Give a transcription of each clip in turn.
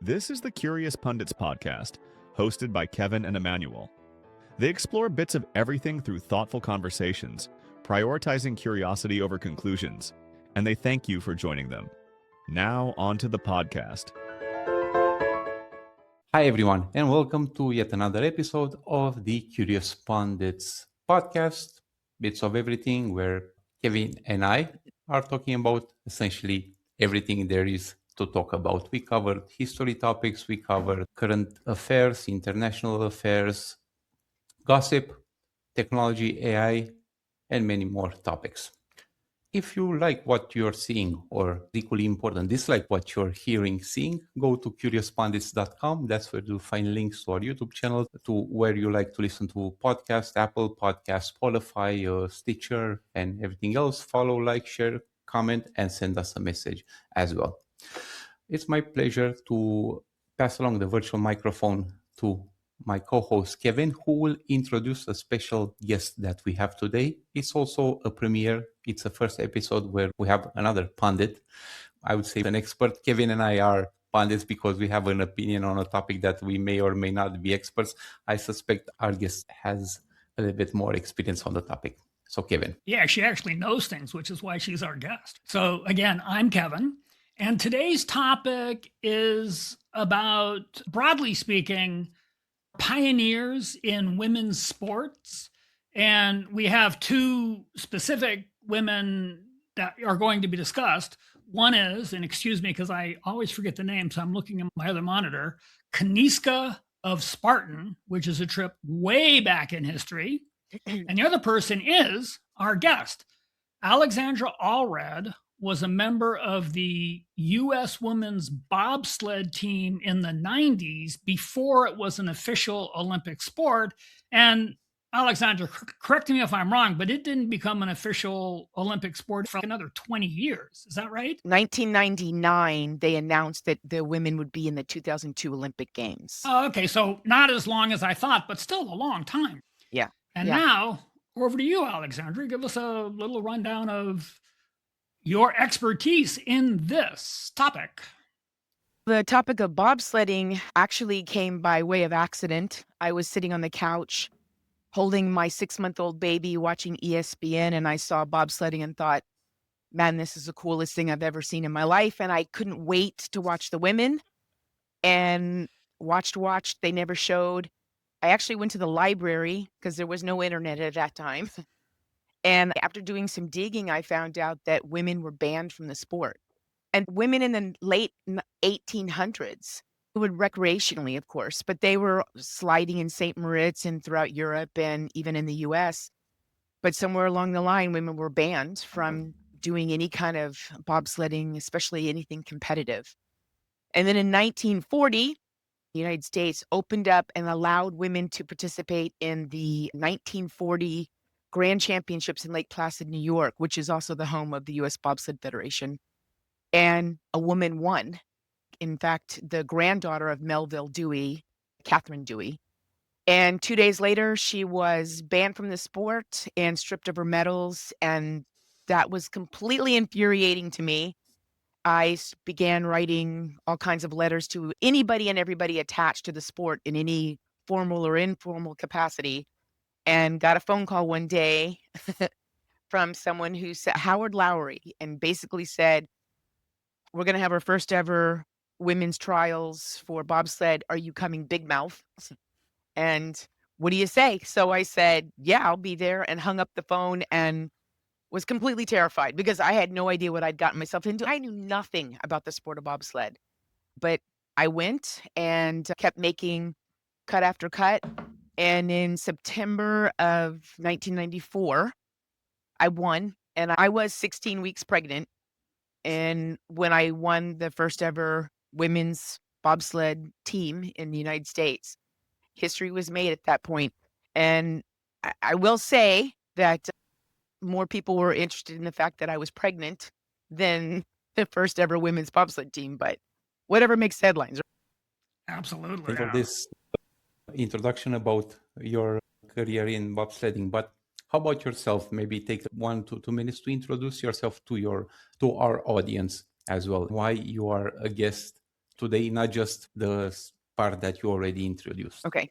This is the Curious Pundits podcast, hosted by Kevin and Emmanuel. They explore bits of everything through thoughtful conversations, prioritizing curiosity over conclusions, and they thank you for joining them. Now, on to the podcast. Hi, everyone, and welcome to yet another episode of the Curious Pundits podcast, Bits of Everything, where Kevin and I are talking about essentially everything there is to talk about. We covered history topics, we covered current affairs, international affairs, gossip, technology, AI, and many more topics. If you like what you're seeing, or equally important, dislike what you're hearing, seeing, go to curiouspundits.com. That's where you'll find links to our YouTube channel, to where you like to listen to podcasts, Apple Podcasts, Spotify, Stitcher, and everything else. Follow, like, share, comment, and send us a message as well. It's my pleasure to pass along the virtual microphone to my co-host Kevin, who will introduce a special guest that we have today. It's also a premiere. It's a first episode where we have another pundit. I would say an expert. Kevin and I are pundits because we have an opinion on a topic that we may or may not be experts. I suspect our guest has a little bit more experience on the topic. So Kevin. Yeah, she actually knows things, which is why she's our guest. So again, I'm Kevin. And today's topic is about, broadly speaking, pioneers in women's sports. And we have two specific women that are going to be discussed. One is, and excuse me, because I always forget the name, so I'm looking at my other monitor, Kyniska of Sparta, which is a trip way back in history. And the other person is our guest. Alexandra Allred was a member of the U.S. women's bobsled team in the 90s before it was an official Olympic sport. And Alexandra, correct me if I'm wrong, but it didn't become an official Olympic sport for another 20 years. Is that right? 1999, they announced that the women would be in the 2002 Olympic Games. Oh, okay. So not as long as I thought, but still a long time. Yeah. And now, over to you, Alexandra. Give us a little rundown of your expertise in this topic. The topic of bobsledding actually came by way of accident. I was sitting on the couch holding my 6-month-old baby, watching ESPN, and I saw bobsledding and thought, man, this is the coolest thing I've ever seen in my life. And I couldn't wait to watch the women, and watched. They never showed. I actually went to the library because there was no internet at that time. And after doing some digging, I found out that women were banned from the sport. And women in the late 1800s would recreationally, of course, but they were sliding in St. Moritz and throughout Europe and even in the US. But somewhere along the line, women were banned from doing any kind of bobsledding, especially anything competitive. And then in 1940, the United States opened up and allowed women to participate in the 1940 Grand Championships in Lake Placid, New York, which is also the home of the U.S. Bobsled Federation. And a woman won. In fact, the granddaughter of Melville Dewey, Catherine Dewey. And 2 days later, she was banned from the sport and stripped of her medals. And that was completely infuriating to me. I began writing all kinds of letters to anybody and everybody attached to the sport in any formal or informal capacity. And got a phone call one day from someone who said, Howard Lowry, and basically said, we're going to have our first ever women's trials for bobsled. Are you coming, Big Mouth? And what do you say? So I said, yeah, I'll be there, and hung up the phone and was completely terrified because I had no idea what I'd gotten myself into. I knew nothing about the sport of bobsled, but I went and kept making cut after cut. And in September of 1994, I won, and I was 16 weeks pregnant. And when I won the first ever women's bobsled team in the United States, history was made at that point. And I will say that more people were interested in the fact that I was pregnant than the first ever women's bobsled team, but whatever makes headlines. Absolutely. For this introduction about your career in bobsledding, but how about yourself? Maybe take 1 to 2 minutes to introduce yourself to our audience as well. Why you are a guest today, not just the part that you already introduced. Okay.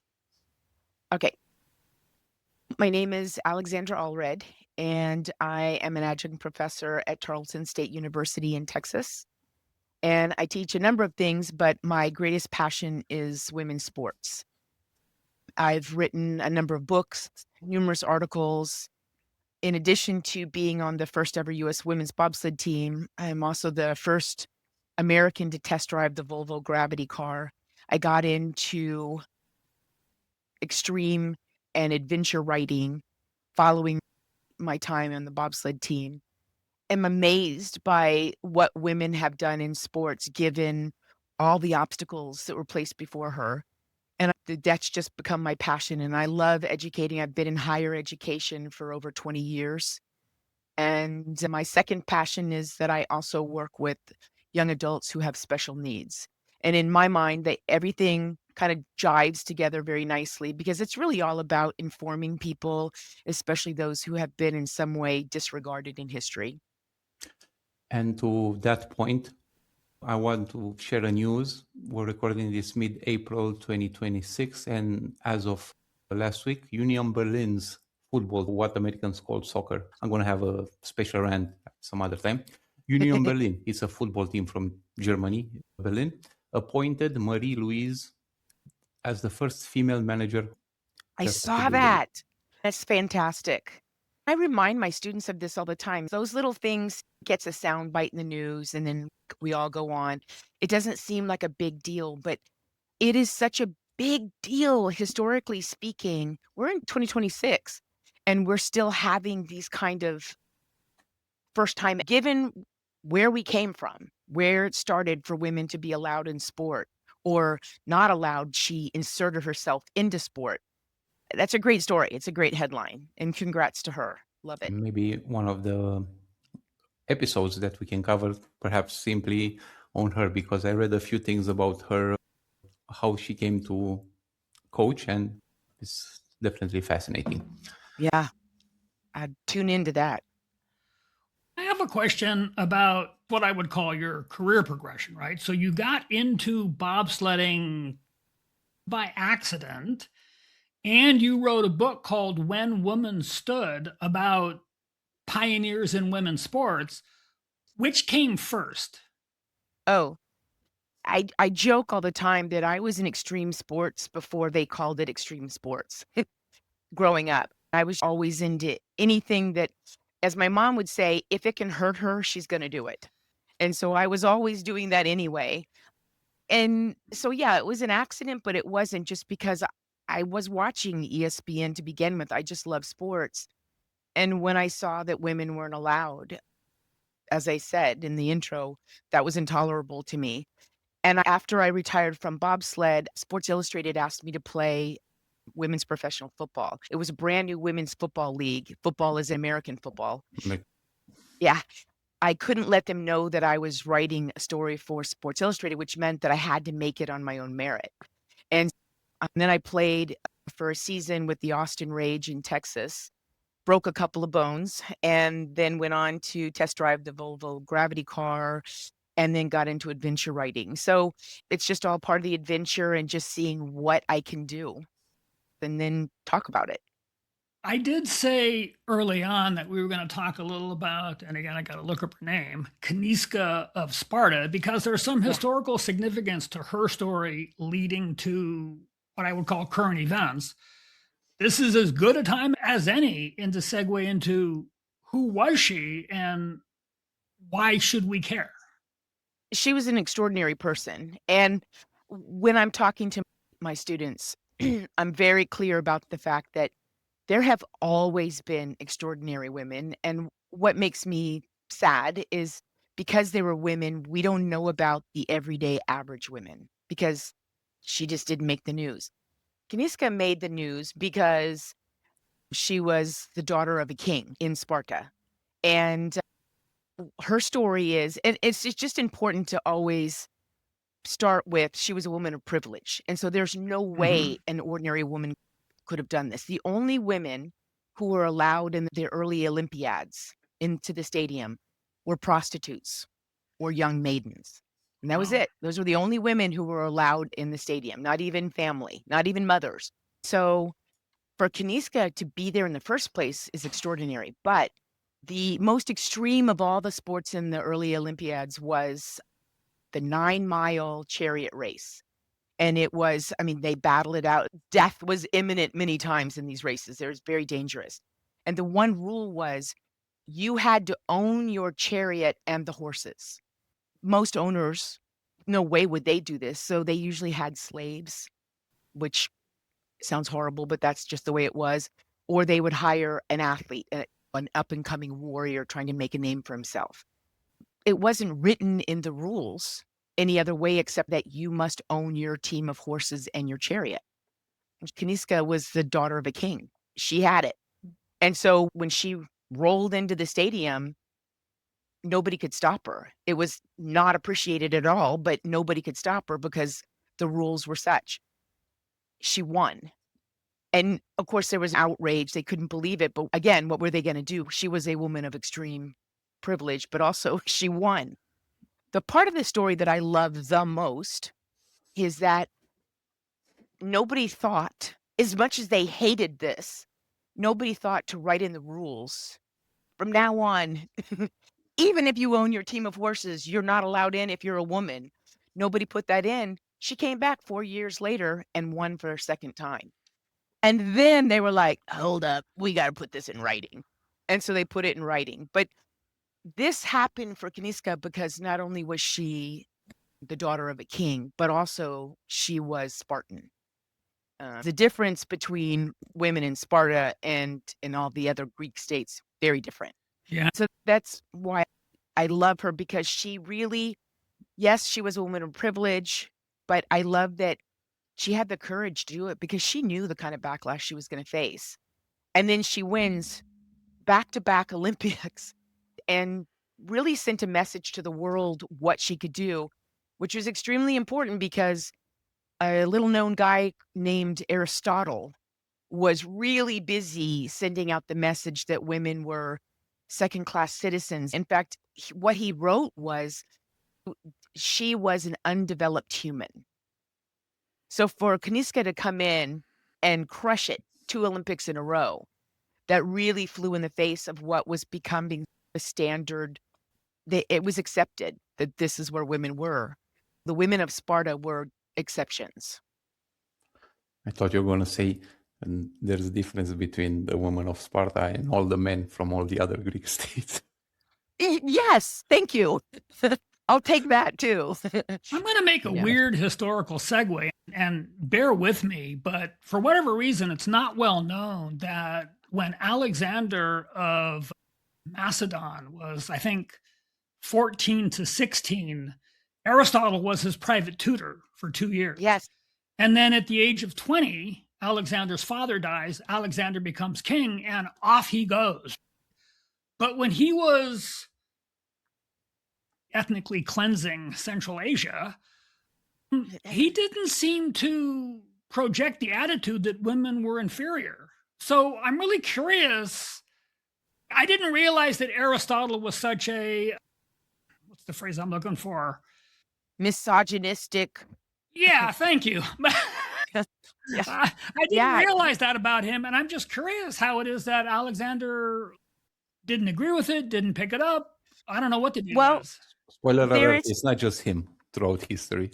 My name is Alexandra Allred, and I am an adjunct professor at Tarleton State University in Texas. And I teach a number of things, but my greatest passion is women's sports. I've written a number of books, numerous articles. In addition to being on the first ever U.S. women's bobsled team, I am also the first American to test drive the Volvo Gravity car. I got into extreme and adventure writing following my time on the bobsled team. I'm amazed by what women have done in sports given all the obstacles that were placed before her. And that's just become my passion. And I love educating. I've been in higher education for over 20 years. And my second passion is that I also work with young adults who have special needs. And in my mind, everything kind of jives together very nicely because it's really all about informing people, especially those who have been in some way disregarded in history. And to that point, I want to share a news. We're recording this mid-April 2026, and as of last week, Union Berlin's football, what Americans call soccer. I'm going to have a special rant some other time. Union Berlin, it's a football team from Germany, Berlin, appointed Marie-Louise as the first female manager. I saw that. That's fantastic. I remind my students of this all the time. Those little things gets a sound bite in the news and then we all go on. It doesn't seem like a big deal, but it is such a big deal historically speaking. We're in 2026 and we're still having these kind of first time, given where we came from, where it started for women to be allowed in sport or not allowed, she inserted herself into sport. That's a great story. It's a great headline. And congrats to her. Love it. Maybe one of the episodes that we can cover, perhaps simply on her, because I read a few things about her, how she came to coach, and it's definitely fascinating. Yeah, I'd tune into that. I have a question about what I would call your career progression, right? So you got into bobsledding by accident, and you wrote a book called When Women Stood about pioneers in women's sports. Which came first? Oh, I joke all the time that I was in extreme sports before they called it extreme sports. Growing up, I was always into anything that, as my mom would say, if it can hurt her, she's going to do it. And so I was always doing that anyway. And so, yeah, it was an accident, but it wasn't just because I was watching ESPN to begin with. I just love sports. And when I saw that women weren't allowed, as I said in the intro, that was intolerable to me. And after I retired from bobsled, Sports Illustrated asked me to play women's professional football. It was a brand new women's football league. Football is American football. Yeah. I couldn't let them know that I was writing a story for Sports Illustrated, which meant that I had to make it on my own merit. And then I played for a season with the Austin Rage in Texas, broke a couple of bones, and then went on to test drive the Volvo Gravity car, and then got into adventure writing. So it's just all part of the adventure and just seeing what I can do and then talk about it. I did say early on that we were going to talk a little about, and again, I got to look up her name, Kyniska of Sparta, because there's some historical significance to her story leading to what I would call current events. This is as good a time as any to segue into who was she and why should we care? She was an extraordinary person. And when I'm talking to my students, I'm very clear about the fact that there have always been extraordinary women. And what makes me sad is because they were women, we don't know about the everyday average women because she just didn't make the news. Kyniska made the news because she was the daughter of a king in Sparta. And her story is, and it's just important to always start with, she was a woman of privilege. And so there's no way an ordinary woman could have done this. The only women who were allowed in the early Olympiads into the stadium were prostitutes or young maidens. And that was it. Those were the only women who were allowed in the stadium, not even family, not even mothers. So for Kyniska to be there in the first place is extraordinary. But the most extreme of all the sports in the early Olympiads was the 9-mile chariot race. And it was, I mean, they battled it out. Death was imminent many times in these races. It was very dangerous. And the one rule was you had to own your chariot and the horses. Most owners, no way would they do this. So they usually had slaves, which sounds horrible, but that's just the way it was. Or they would hire an athlete, an up-and-coming warrior trying to make a name for himself. It wasn't written in the rules any other way except that you must own your team of horses and your chariot. Kyniska was the daughter of a king. She had it. And so when she rolled into the stadium, nobody could stop her. It was not appreciated at all, but nobody could stop her because the rules were such. She won. And of course, there was outrage. They couldn't believe it. But again, what were they going to do? She was a woman of extreme privilege, but also she won. The part of the story that I love the most is that nobody thought, as much as they hated this, nobody thought to write in the rules from now on, even if you own your team of horses, you're not allowed in if you're a woman. Nobody put that in. She came back 4 years later and won for a second time. And then they were like, hold up, we got to put this in writing. And so they put it in writing. But this happened for Kyniska because not only was she the daughter of a king, but also she was Spartan. The difference between women in Sparta and in all the other Greek states, very different. Yeah. So that's why I love her, because she really, yes, she was a woman of privilege, but I love that she had the courage to do it because she knew the kind of backlash she was going to face. And then she wins back-to-back Olympics and really sent a message to the world what she could do, which was extremely important because a little-known guy named Aristotle was really busy sending out the message that women were second-class citizens. In fact, what he wrote was she was an undeveloped human. So for Kyniska to come in and crush it 2 Olympics in a row, that really flew in the face of what was becoming the standard. It was accepted that this is where women were. The women of Sparta were exceptions. I thought you were going to say, and there's a difference between the women of Sparta and all the men from all the other Greek states. Yes, thank you. I'll take that too. I'm going to make a weird historical segue, and bear with me, but for whatever reason, it's not well known that when Alexander of Macedon was, I think, 14 to 16, Aristotle was his private tutor for 2 years. Yes. And then at the age of 20, Alexander's father dies, Alexander becomes king, and off he goes. But when he was ethnically cleansing Central Asia, he didn't seem to project the attitude that women were inferior. So I'm really curious. I didn't realize that Aristotle was such a, what's the phrase I'm looking for? Misogynistic. Yeah, thank you. I didn't realize that about him. And I'm just curious how it is that Alexander didn't agree with it, didn't pick it up. I don't know what the deal is. Spoiler alert, it's not just him throughout history.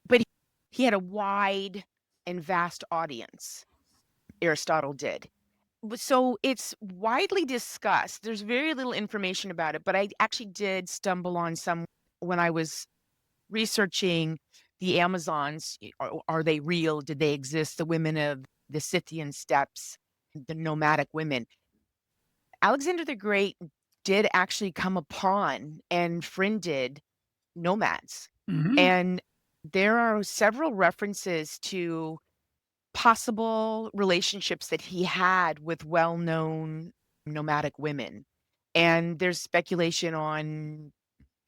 But he had a wide and vast audience. Aristotle did. So it's widely discussed. There's very little information about it, but I actually did stumble on some when I was researching the Amazons. Are they real? Did they exist? The women of the Scythian steppes, the nomadic women. Alexander the Great did actually come upon and friended nomads. Mm-hmm. And there are several references to possible relationships that he had with well-known nomadic women. And there's speculation on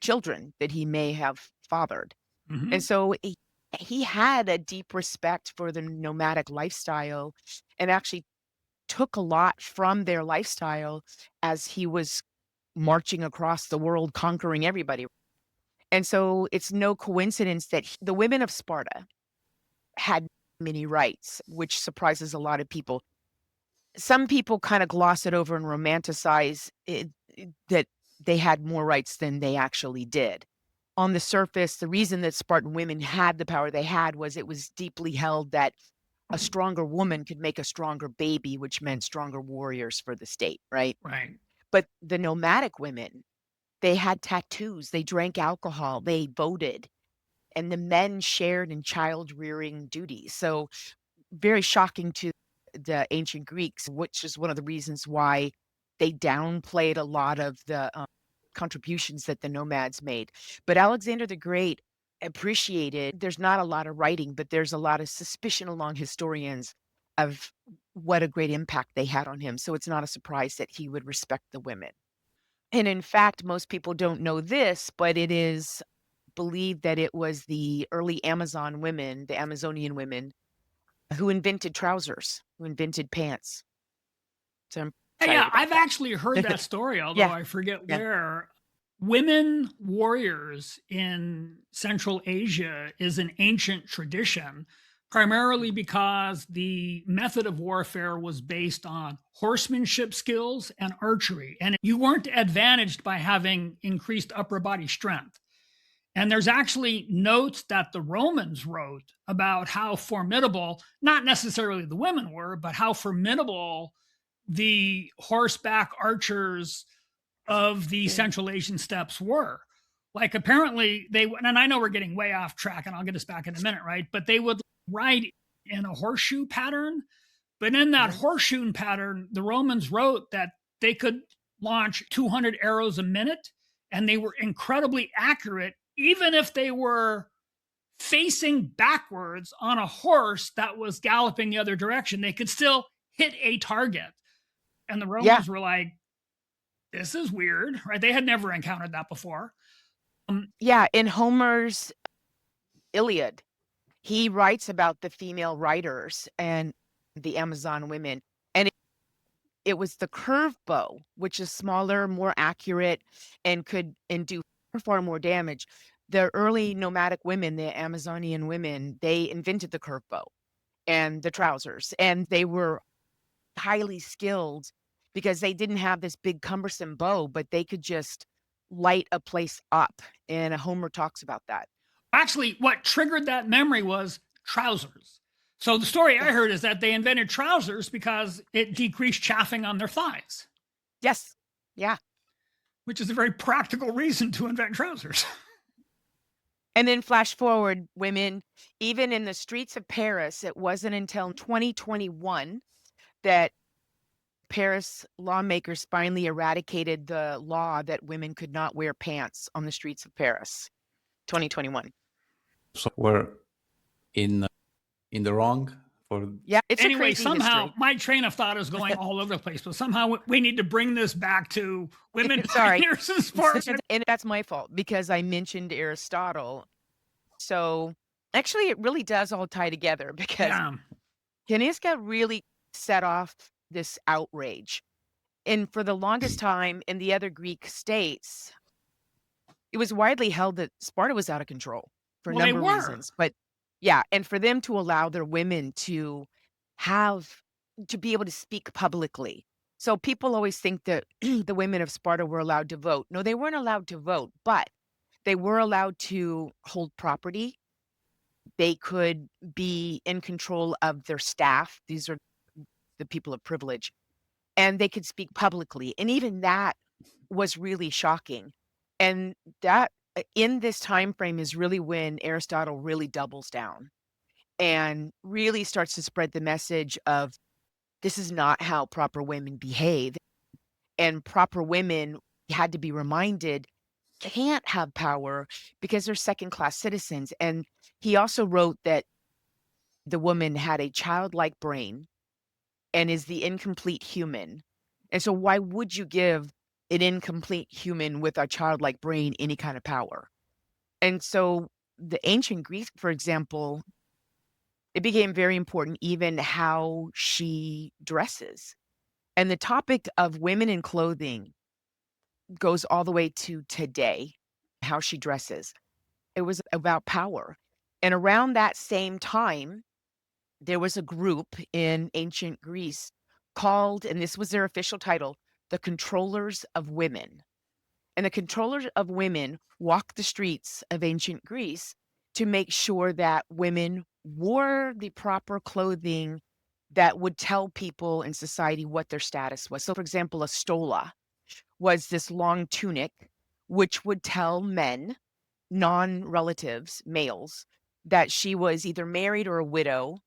children that he may have fathered. Mm-hmm. And so he had a deep respect for the nomadic lifestyle and actually took a lot from their lifestyle as he was marching across the world, conquering everybody. And so it's no coincidence that the women of Sparta had many rights, which surprises a lot of people. Some people kind of gloss it over and romanticize that they had more rights than they actually did. On the surface, the reason that Spartan women had the power they had was it was deeply held that a stronger woman could make a stronger baby, which meant stronger warriors for the state, right? Right. But the nomadic women, they had tattoos, they drank alcohol, they voted, and the men shared in child rearing duties. So very shocking to the ancient Greeks, which is one of the reasons why they downplayed a lot of the contributions that the nomads made. But Alexander the Great appreciated, there's not a lot of writing, but there's a lot of suspicion among historians of what a great impact they had on him. So it's not a surprise that he would respect the women. And in fact, most people don't know this, but it is believed that it was the early Amazon women, the Amazonian women, who invented trousers, who invented pants. So I'm excited Yeah, about I've that. actually heard that story, although Yeah, I forget yeah. where. Women warriors in Central Asia is an ancient tradition, primarily because the method of warfare was based on horsemanship skills and archery. And you weren't advantaged by having increased upper body strength. And there's actually notes that the Romans wrote about how formidable, not necessarily the women were, but how formidable the horseback archers of the Central Asian steppes were. Like apparently they, and I know we're getting way off track and I'll get us back in a minute, right? But they would ride in a horseshoe pattern. But in that horseshoe pattern, the Romans wrote that they could launch 200 arrows a minute and they were incredibly accurate, even if they were facing backwards on a horse that was galloping the other direction. They could still hit a target. And the Yeah. Romans were like, this is weird, right? They had never encountered that before. Yeah, in Homer's Iliad, he writes about the female riders and the Amazon women. And it was the curved bow, which is smaller, more accurate, and could do far more damage. The early nomadic women, the Amazonian women, they invented the curved bow and the trousers, and they were highly skilled because they didn't have this big cumbersome bow, but they could just light a place up. And Homer talks about that. Actually, what triggered that memory was trousers. So the story I heard is that they invented trousers because it decreased chaffing on their thighs. Yes. Yeah. Which is a very practical reason to invent trousers. And then flash forward, women, even in the streets of Paris, it wasn't until 2021 that Paris lawmakers finally eradicated the law that women could not wear pants on the streets of Paris. 2021. So we're in the wrong for. Yeah, it's a Anyway, crazy somehow history. my train of thought is going all over the place, but somehow we need to bring this back to women Sorry. pioneers in sports. And that's my fault because I mentioned Aristotle. So actually, it really does all tie together because Yeah. Kyniska really set off this outrage. And for the longest time in the other Greek states, it was widely held that Sparta was out of control for a Well, they number of were. reasons. But yeah, and for them to allow their women to be able to speak publicly. So people always think that the women of Sparta were allowed to vote. No, they weren't allowed to vote, but they were allowed to hold property. They could be in control of their staff. These are the people of privilege. And they could speak publicly. And even that was really shocking. And that in this time frame is really when Aristotle really doubles down and really starts to spread the message of this is not how proper women behave. And proper women had to be reminded can't have power because they're second-class citizens. And he also wrote that the woman had a childlike brain and is the incomplete human. And so why would you give an incomplete human with a childlike brain any kind of power? And so the ancient Greeks, for example, it became very important even how she dresses. And the topic of women in clothing goes all the way to today. how she dresses. It was about power. And around that same time, there was a group in ancient Greece called, and this was their official title, the Controllers of Women. And the Controllers of Women walked the streets of ancient Greece to make sure that women wore the proper clothing that would tell people in society what their status was. So, for example, a stola was this long tunic, which would tell men, non-relatives, males, that she was either married or a widow,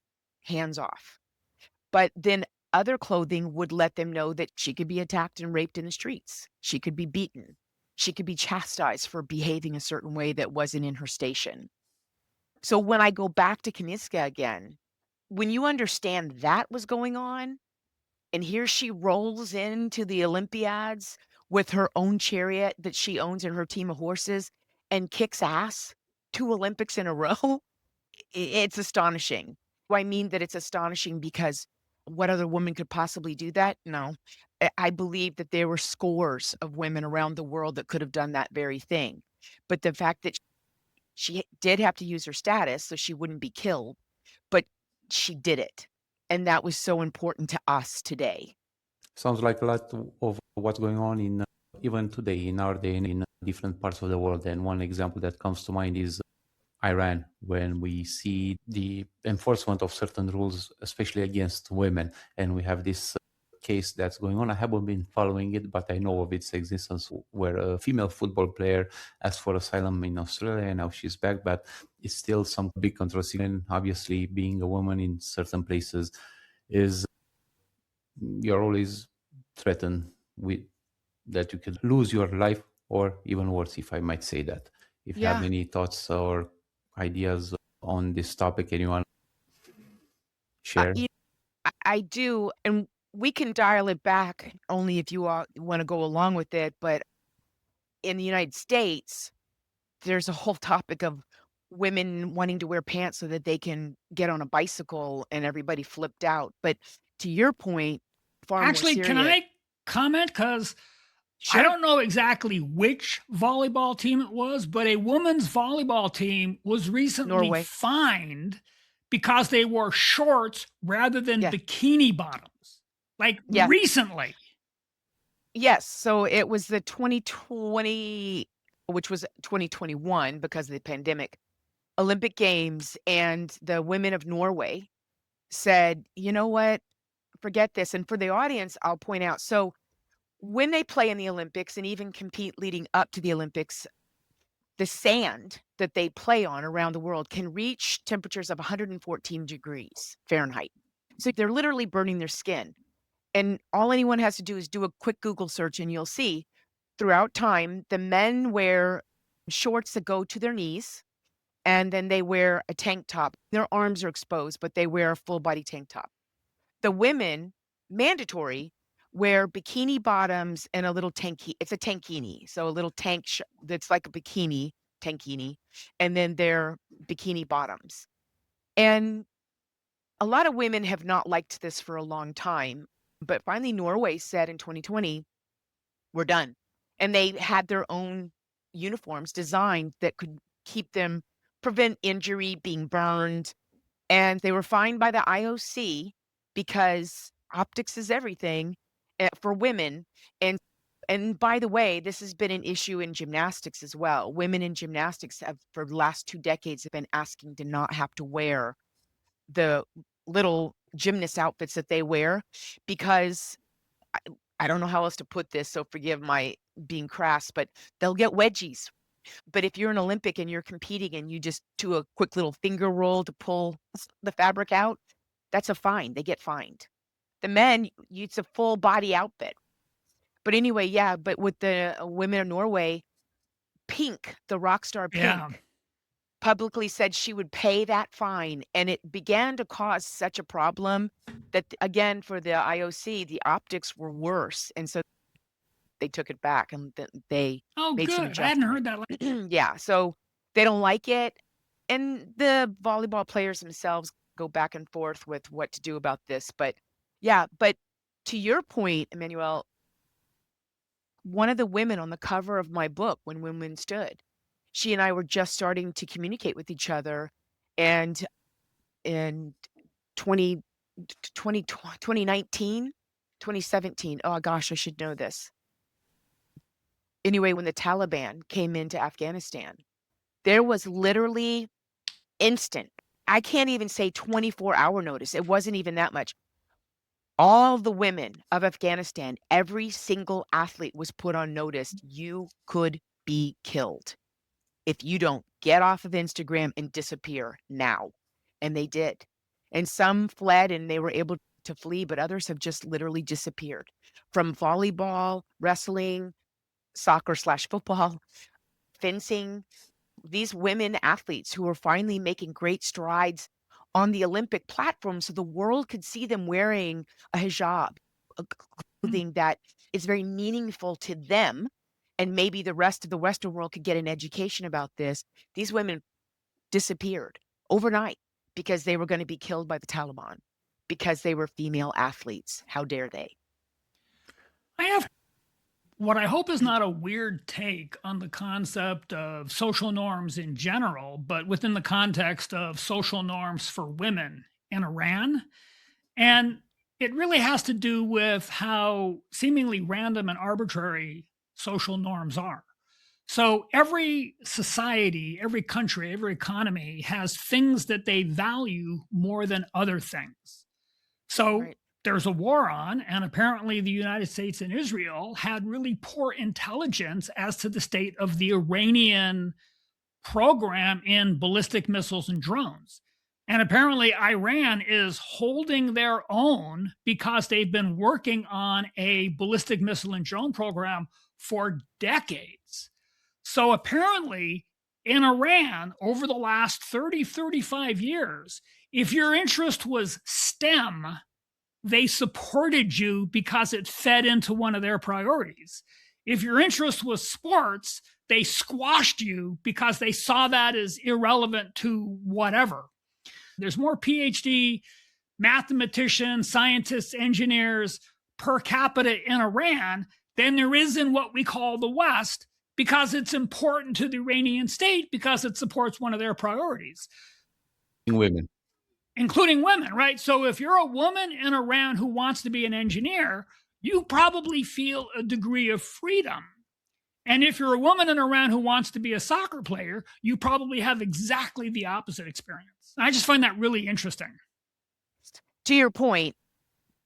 hands off. But then other clothing would let them know that she could be attacked and raped in the streets. She could be beaten. She could be chastised for behaving a certain way that wasn't in her station. So when I go back to Kyniska again, when you understand that was going on, and here she rolls into the Olympiads with her own chariot that she owns and her team of horses and kicks ass 2 Olympics in a row, it's astonishing. Do I mean that it's astonishing because what other woman could possibly do that? No. I believe that there were scores of women around the world that could have done that very thing. But the fact that she did have to use her status so she wouldn't be killed, but she did it. And that was so important to us today. Sounds like a lot of what's going on in even today in our day in different parts of the world. And one example that comes to mind is Iran, when we see the enforcement of certain rules, especially against women. And we have this case that's going on. I haven't been following it, but I know of its existence, where a female football player asked for asylum in Australia, and now she's back, but it's still some big controversy. And obviously, being a woman in certain places is, you're always threatened with that you could lose your life, or even worse, if I might say that. If you have Yeah. any thoughts or ideas on this topic, anyone share? I do, and we can dial it back only if you all want to go along with it. But in the United States, there's a whole topic of women wanting to wear pants so that they can get on a bicycle, and everybody flipped out. But to your point, far more Actually, can serious. I comment? Because I Sure. don't know exactly which volleyball team it was, but a women's volleyball team was recently Norway. fined because they wore shorts rather than Yeah. bikini bottoms. Like Yeah. recently. Yes. So it was the 2020, which was 2021 because of the pandemic, Olympic Games, and the women of Norway said, you know what? Forget this. And for the audience, I'll point out. So when they play in the Olympics and even compete leading up to the Olympics, the sand that they play on around the world can reach temperatures of 114 degrees Fahrenheit. So they're literally burning their skin. And all anyone has to do is do a quick Google search, and you'll see throughout time, the men wear shorts that go to their knees, and then they wear a tank top. Their arms are exposed, but they wear a full body tank top. The women, mandatory, wear bikini bottoms and a little tanky. It's a tankini, so a little tank that's like a bikini, tankini, and then their bikini bottoms. And a lot of women have not liked this for a long time, but finally Norway said in 2020, we're done. And they had their own uniforms designed that could keep them, prevent injury, being burned. And they were fined by the IOC because optics is everything for women. And by the way, this has been an issue in gymnastics as well. Women in gymnastics have, for the last 2 decades, have been asking to not have to wear the little gymnast outfits that they wear, because I don't know how else to put this, so forgive my being crass, but they'll get wedgies. But if you're an Olympic and you're competing and you just do a quick little finger roll to pull the fabric out, that's a fine. They get fined. The men, it's a full body outfit. But anyway, yeah, but with the women of Norway, Pink, the rock star Pink, Yeah. publicly said she would pay that fine. And it began to cause such a problem that, again, for the IOC, the optics were worse. And so they took it back, and they Oh, made some good. I hadn't heard adjustments. that. Yeah, so they don't like it. And the volleyball players themselves go back and forth with what to do about this. But yeah, but to your point, Emmanuel, one of the women on the cover of my book, When Women Stood, She and I were just starting to communicate with each other. And in 20, 2019, 2017, oh gosh, I should know this. Anyway, when the Taliban came into Afghanistan, there was literally instant, I can't even say 24-hour notice. It wasn't even that much. All the women of Afghanistan, every single athlete was put on notice. You could be killed if you don't get off of Instagram and disappear now. And they did. And some fled and they were able to flee, but others have just literally disappeared from volleyball, wrestling, soccer/football, fencing. These women athletes who are finally making great strides on the Olympic platform so the world could see them wearing a hijab, a clothing that is very meaningful to them, and maybe the rest of the Western world could get an education about this. These women disappeared overnight because they were going to be killed by the Taliban because they were female athletes. How dare they? I have what I hope is not a weird take on the concept of social norms in general, but within the context of social norms for women in Iran. And it really has to do with how seemingly random and arbitrary social norms are. So every society, every country, every economy has things that they value more than other things. So Right. there's a war on, and apparently the United States and Israel had really poor intelligence as to the state of the Iranian program in ballistic missiles and drones. And apparently Iran is holding their own because they've been working on a ballistic missile and drone program for decades. So apparently in Iran over the last 30, 35 years, if your interest was STEM, they supported you because it fed into one of their priorities. If your interest was sports, they squashed you because they saw that as irrelevant to whatever. There's more PhD mathematicians, scientists, engineers per capita in Iran than there is in what we call the West because it's important to the Iranian state because it supports one of their priorities. Women. Including women, right? So if you're a woman in Iran who wants to be an engineer, you probably feel a degree of freedom. And if you're a woman in Iran who wants to be a soccer player, you probably have exactly the opposite experience. I just find that really interesting. To your point,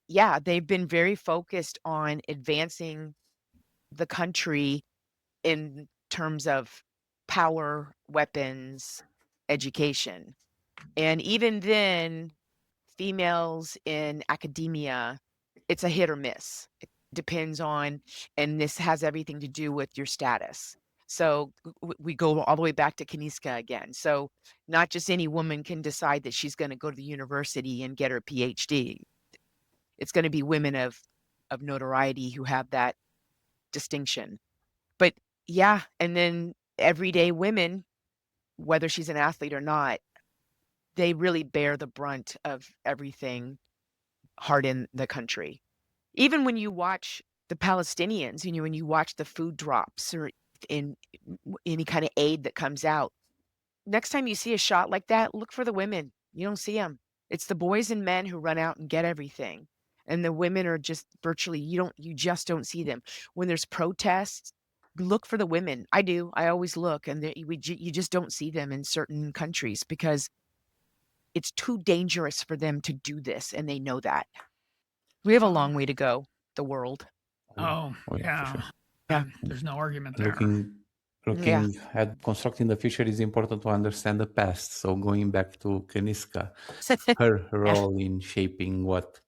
yeah, they've been very focused on advancing the country in terms of power, weapons, education. And even then, females in academia, it's a hit or miss. It depends on, and this has everything to do with your status. So we go all the way back to Kyniska again. So not just any woman can decide that she's going to go to the university and get her PhD. It's going to be women of notoriety who have that distinction. But yeah, and then everyday women, whether she's an athlete or not, they really bear the brunt of everything hard in the country. Even when you watch the Palestinians, when you watch the food drops or in any kind of aid that comes out, next time you see a shot like that, look for the women. You don't see them. It's the boys and men who run out and get everything. And the women are just virtually, you just don't see them. When there's protests, look for the women. I do. I always look, and you just don't see them in certain countries because it's too dangerous for them to do this, and they know that. We have a long way to go, the world. Oh, for yeah. sure. Yeah. There's no argument there. Looking at constructing the future is important to understand the past. So going back to Kyniska, her role in shaping what,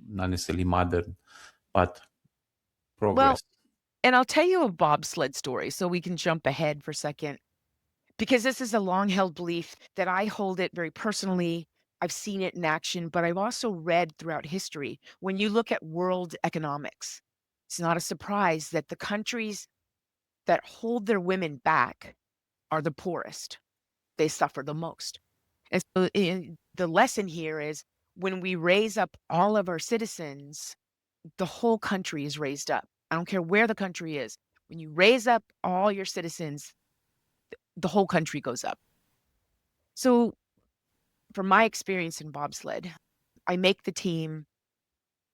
not necessarily modern, but progress. Well, and I'll tell you a bobsled story so we can jump ahead for a second, because this is a long-held belief that I hold it very personally. I've seen it in action, but I've also read throughout history. When you look at world economics, it's not a surprise that the countries that hold their women back are the poorest. They suffer the most. And so the lesson here is when we raise up all of our citizens, the whole country is raised up. I don't care where the country is. When you raise up all your citizens, the whole country goes up. So from my experience in bobsled, I make the team.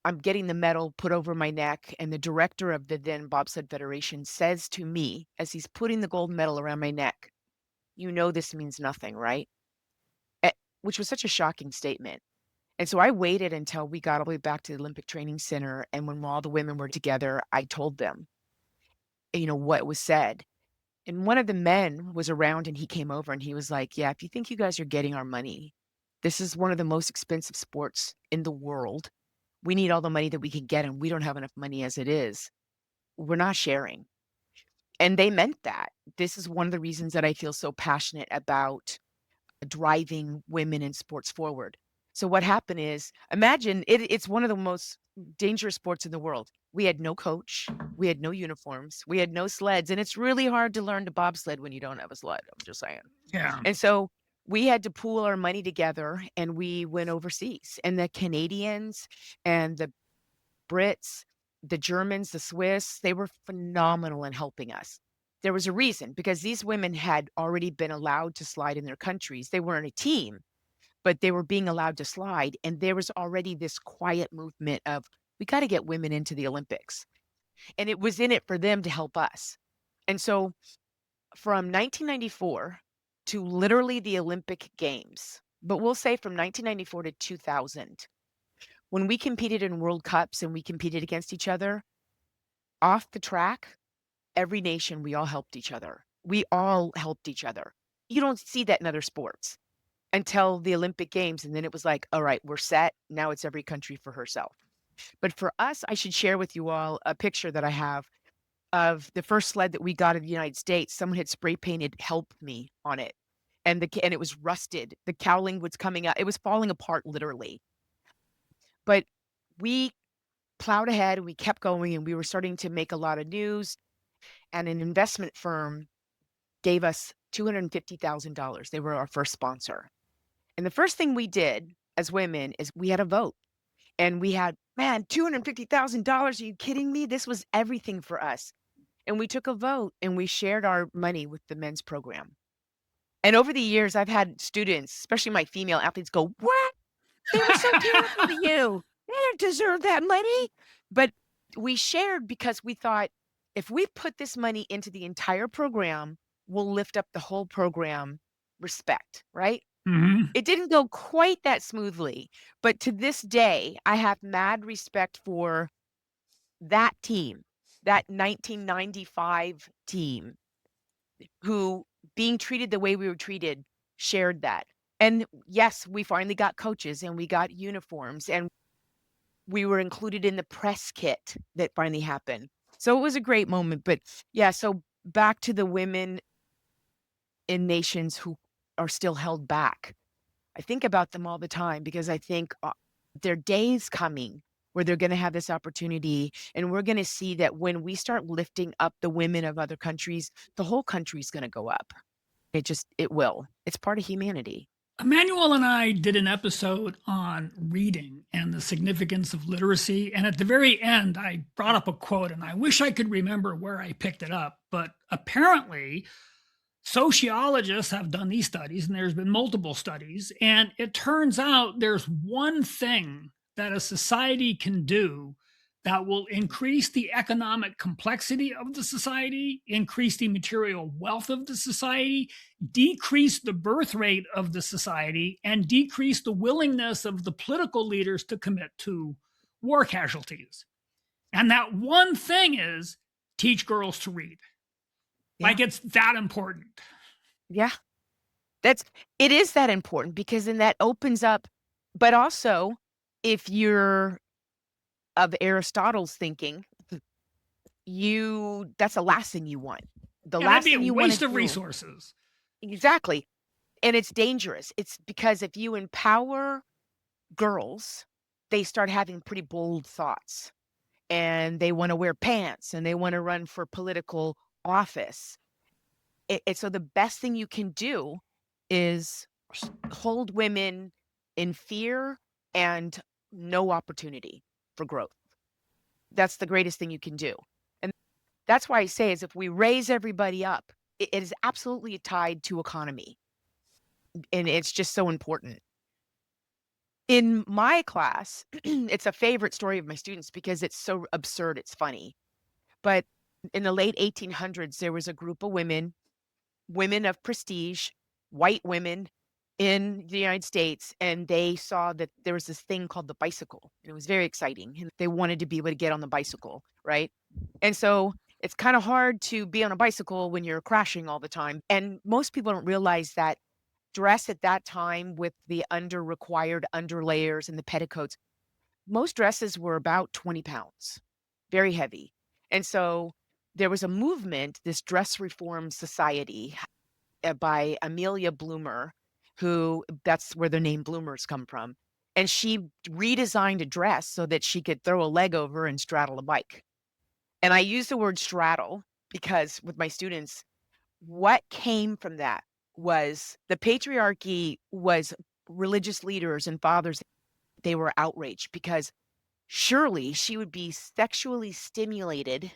I'm getting the medal put over my neck, and the director of the then Bobsled Federation says to me as he's putting the gold medal around my neck, "You know this means nothing, right?" Which was such a shocking statement. And so I waited until we got all the way back to the Olympic Training Center, and when all the women were together, I told them, what was said. And one of the men was around, and he came over and he was like, "Yeah, if you think you guys are getting our money, this is one of the most expensive sports in the world. We need all the money that we can get, and we don't have enough money as it is. We're not sharing." And they meant that. This is one of the reasons that I feel so passionate about driving women in sports forward. So what happened is, imagine it's one of the most dangerous sports in the world. We had no coach, we had no uniforms, we had no sleds, and it's really hard to learn to bobsled when you don't have a sled. I'm just saying. Yeah. And so we had to pool our money together, and we went overseas. And the Canadians and the Brits, the Germans, the Swiss, they were phenomenal in helping us. There was a reason, because these women had already been allowed to slide in their countries. They weren't a team, but they were being allowed to slide. And there was already this quiet movement of, we got to get women into the Olympics. And it was in it for them to help us. And so from 1994 to literally the Olympic Games, but we'll say from 1994 to 2000, when we competed in World Cups and we competed against each other, off the track, every nation, we all helped each other. We all helped each other. You don't see that in other sports until the Olympic Games. And then it was like, all right, we're set. Now it's every country for herself. But for us, I should share with you all a picture that I have of the first sled that we got in the United States. Someone had spray painted "help me" on it. And it was rusted. The cowling was coming out. It was falling apart literally. But we plowed ahead and we kept going, and we were starting to make a lot of news. And an investment firm gave us $250,000. They were our first sponsor. And the first thing we did as women is we had a vote. And we had, man, $250,000. Are you kidding me? This was everything for us. And we took a vote and we shared our money with the men's program. And over the years, I've had students, especially my female athletes, go, "What? They were so terrible to you. They don't deserve that money." But we shared because we thought, if we put this money into the entire program, we'll lift up the whole program respect, right? Mhm. It didn't go quite that smoothly, but to this day, I have mad respect for that team, that 1995 team, who, being treated the way we were treated, shared that. And yes, we finally got coaches and we got uniforms and we were included in the press kit that finally happened. So it was a great moment. But yeah, so back to the women in nations who are still held back. I think about them all the time because I think there are days coming where they're going to have this opportunity, and we're going to see that when we start lifting up the women of other countries, the whole country's going to go up. It will. It's part of humanity. Emmanuel and I did an episode on reading and the significance of literacy. And at the very end, I brought up a quote, and I wish I could remember where I picked it up. But apparently, sociologists have done these studies, and there's been multiple studies. And it turns out there's one thing that a society can do that will increase the economic complexity of the society, increase the material wealth of the society, decrease the birth rate of the society, and decrease the willingness of the political leaders to commit to war casualties. And that one thing is teach girls to read. Yeah. Like, it's that important. Yeah. It is that important, because then that opens up, but also if you're of Aristotle's thinking, that's the last thing you want. The Yeah, last that'd thing be a you want waste to of do. resources. Exactly. And it's dangerous. It's because if you empower girls, they start having pretty bold thoughts, and they want to wear pants and they want to run for political office. So the best thing you can do is hold women in fear and no opportunity for growth. That's the greatest thing you can do. And that's why I say is if we raise everybody up it is absolutely tied to economy, and it's just so important. In my class, it's a favorite story of my students because it's so absurd, it's funny. But in the late 1800s, there was a group of women of prestige, white women in the United States, and they saw that there was this thing called the bicycle, and it was very exciting, and they wanted to be able to get on the bicycle, right? And so it's kind of hard to be on a bicycle when you're crashing all the time. And most people don't realize that dress at that time with the required underlayers and the petticoats, most dresses were about 20 pounds, very heavy. And so there was a movement, this dress reform society by Amelia Bloomer, who that's where the name bloomers come from. And she redesigned a dress so that she could throw a leg over and straddle a bike. And I use the word straddle because with my students, what came from that was the patriarchy was religious leaders and fathers, they were outraged because surely she would be sexually stimulated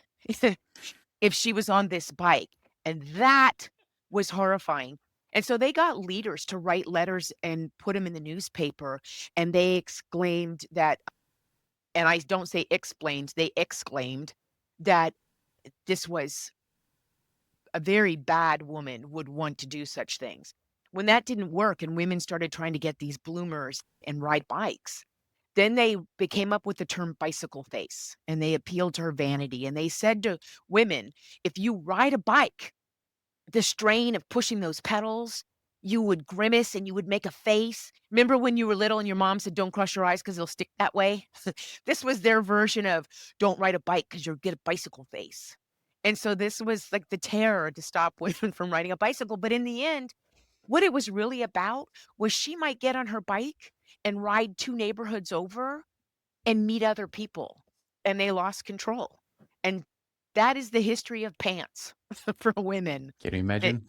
if she was on this bike. And that was horrifying. And so they got leaders to write letters and put them in the newspaper. And they exclaimed that, and I don't say explained, they exclaimed that this was a very bad woman would want to do such things. When that didn't work and women started trying to get these bloomers and ride bikes, then they came up with the term bicycle face, and they appealed to her vanity. And they said to women, if you ride a bike, the strain of pushing those pedals, you would grimace and you would make a face. Remember when you were little and your mom said, don't cross your eyes because they'll stick that way? This was their version of don't ride a bike because you'll get a bicycle face. And so this was like the terror to stop women from riding a bicycle. But in the end, what it was really about was she might get on her bike and ride 2 neighborhoods over and meet other people, and they lost control. And that is the history of pants for women. Can you It imagine?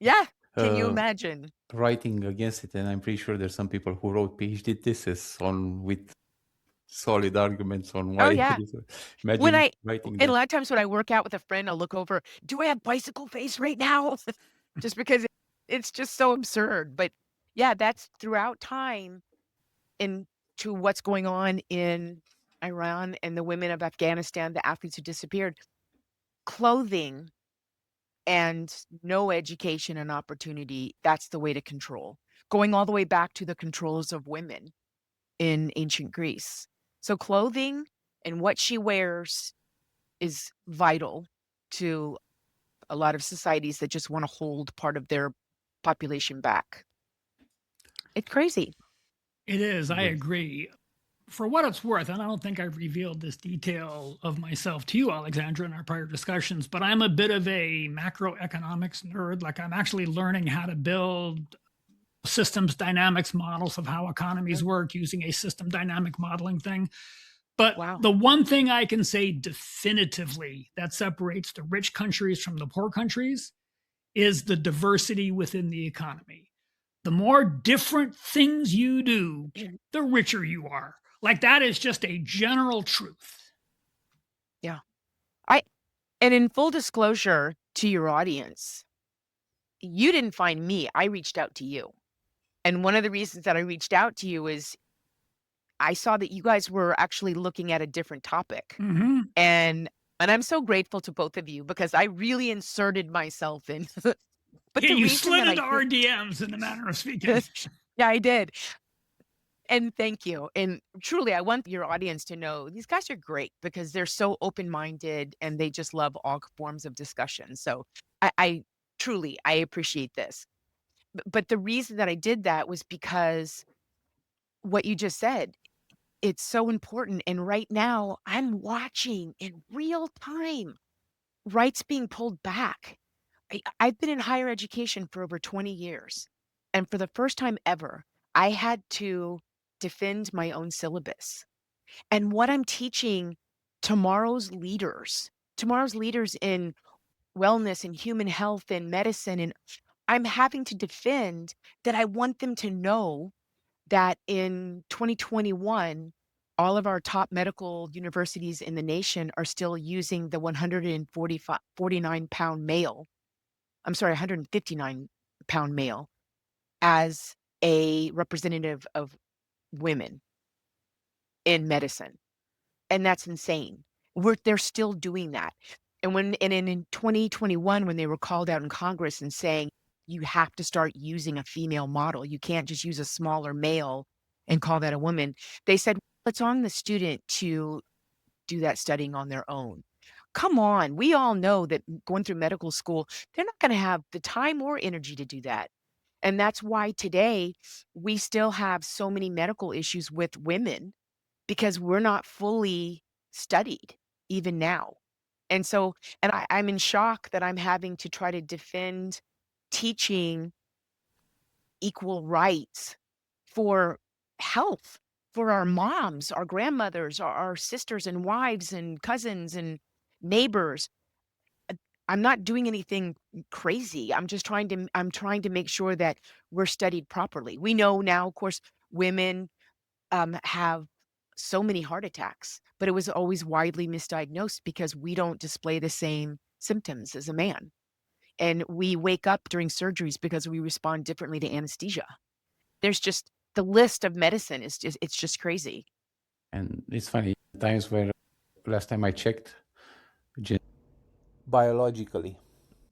yeah, can you Uh, imagine? Writing against it, and I'm pretty sure there's some people who wrote PhD thesis on with solid arguments on Oh, why yeah. it is. When Imagine I writing and a that. lot of times when I work out with a friend, I'll look over, "Do I have bicycle face right now?" Just because it's just so absurd. But, yeah, that's throughout time in to what's going on in Iran and the women of Afghanistan, the athletes who disappeared. Clothing and no education and opportunity, that's the way to control. Going all the way back to the controls of women in ancient Greece. So clothing and what she wears is vital to a lot of societies that just want to hold part of their population back. It's crazy. It is. I Good. agree. For what it's worth, and I don't think I've revealed this detail of myself to you, Alexandra, in our prior discussions, but I'm a bit of a macroeconomics nerd. Like I'm actually learning how to build systems dynamics models of how economies work using a system dynamic modeling thing. But Wow. the one thing I can say definitively that separates the rich countries from the poor countries is the diversity within the economy. The more different things you do, the richer you are. Like that is just a general truth. Yeah. I and in full disclosure to your audience, you didn't find me. I reached out to you. And one of the reasons that I reached out to you is I saw that you guys were actually looking at a different topic. Mm-hmm. And I'm so grateful to both of you because I really inserted myself in. But Yeah, the you reason slid that I into our did DMs in a manner of speaking. yeah, I did. And thank you. And truly, I want your audience to know these guys are great because they're so open-minded and they just love all forms of discussion. So I truly, I appreciate this. But the reason that I did that was because what you just said, it's so important. And right now, I'm watching in real time rights being pulled back. I've been in higher education for over 20 years. And for the first time ever, I had to defend my own syllabus. And what I'm teaching tomorrow's leaders in wellness and human health and medicine, and I'm having to defend that I want them to know that in 2021, all of our top medical universities in the nation are still using the 149-pound male 159-pound male as a representative of women in medicine. And that's insane. They're still doing that. And in 2021, when they were called out in Congress and saying, you have to start using a female model, you can't just use a smaller male and call that a woman, they said, it's on the student to do that studying on their own. Come on. We all know that going through medical school, they're not going to have the time or energy to do that. And that's why today we still have so many medical issues with women, because we're not fully studied even now. And so, I'm in shock that I'm having to try to defend teaching equal rights for health, for our moms, our grandmothers, our sisters and wives and cousins and neighbors. I'm not doing anything crazy. I'm trying to make sure that we're studied properly. We know now, of course, women have so many heart attacks, but it was always widely misdiagnosed because we don't display the same symptoms as a man. And we wake up during surgeries because we respond differently to anesthesia. There's just the list of medicine it's just crazy. And it's funny, times where last time I checked, biologically,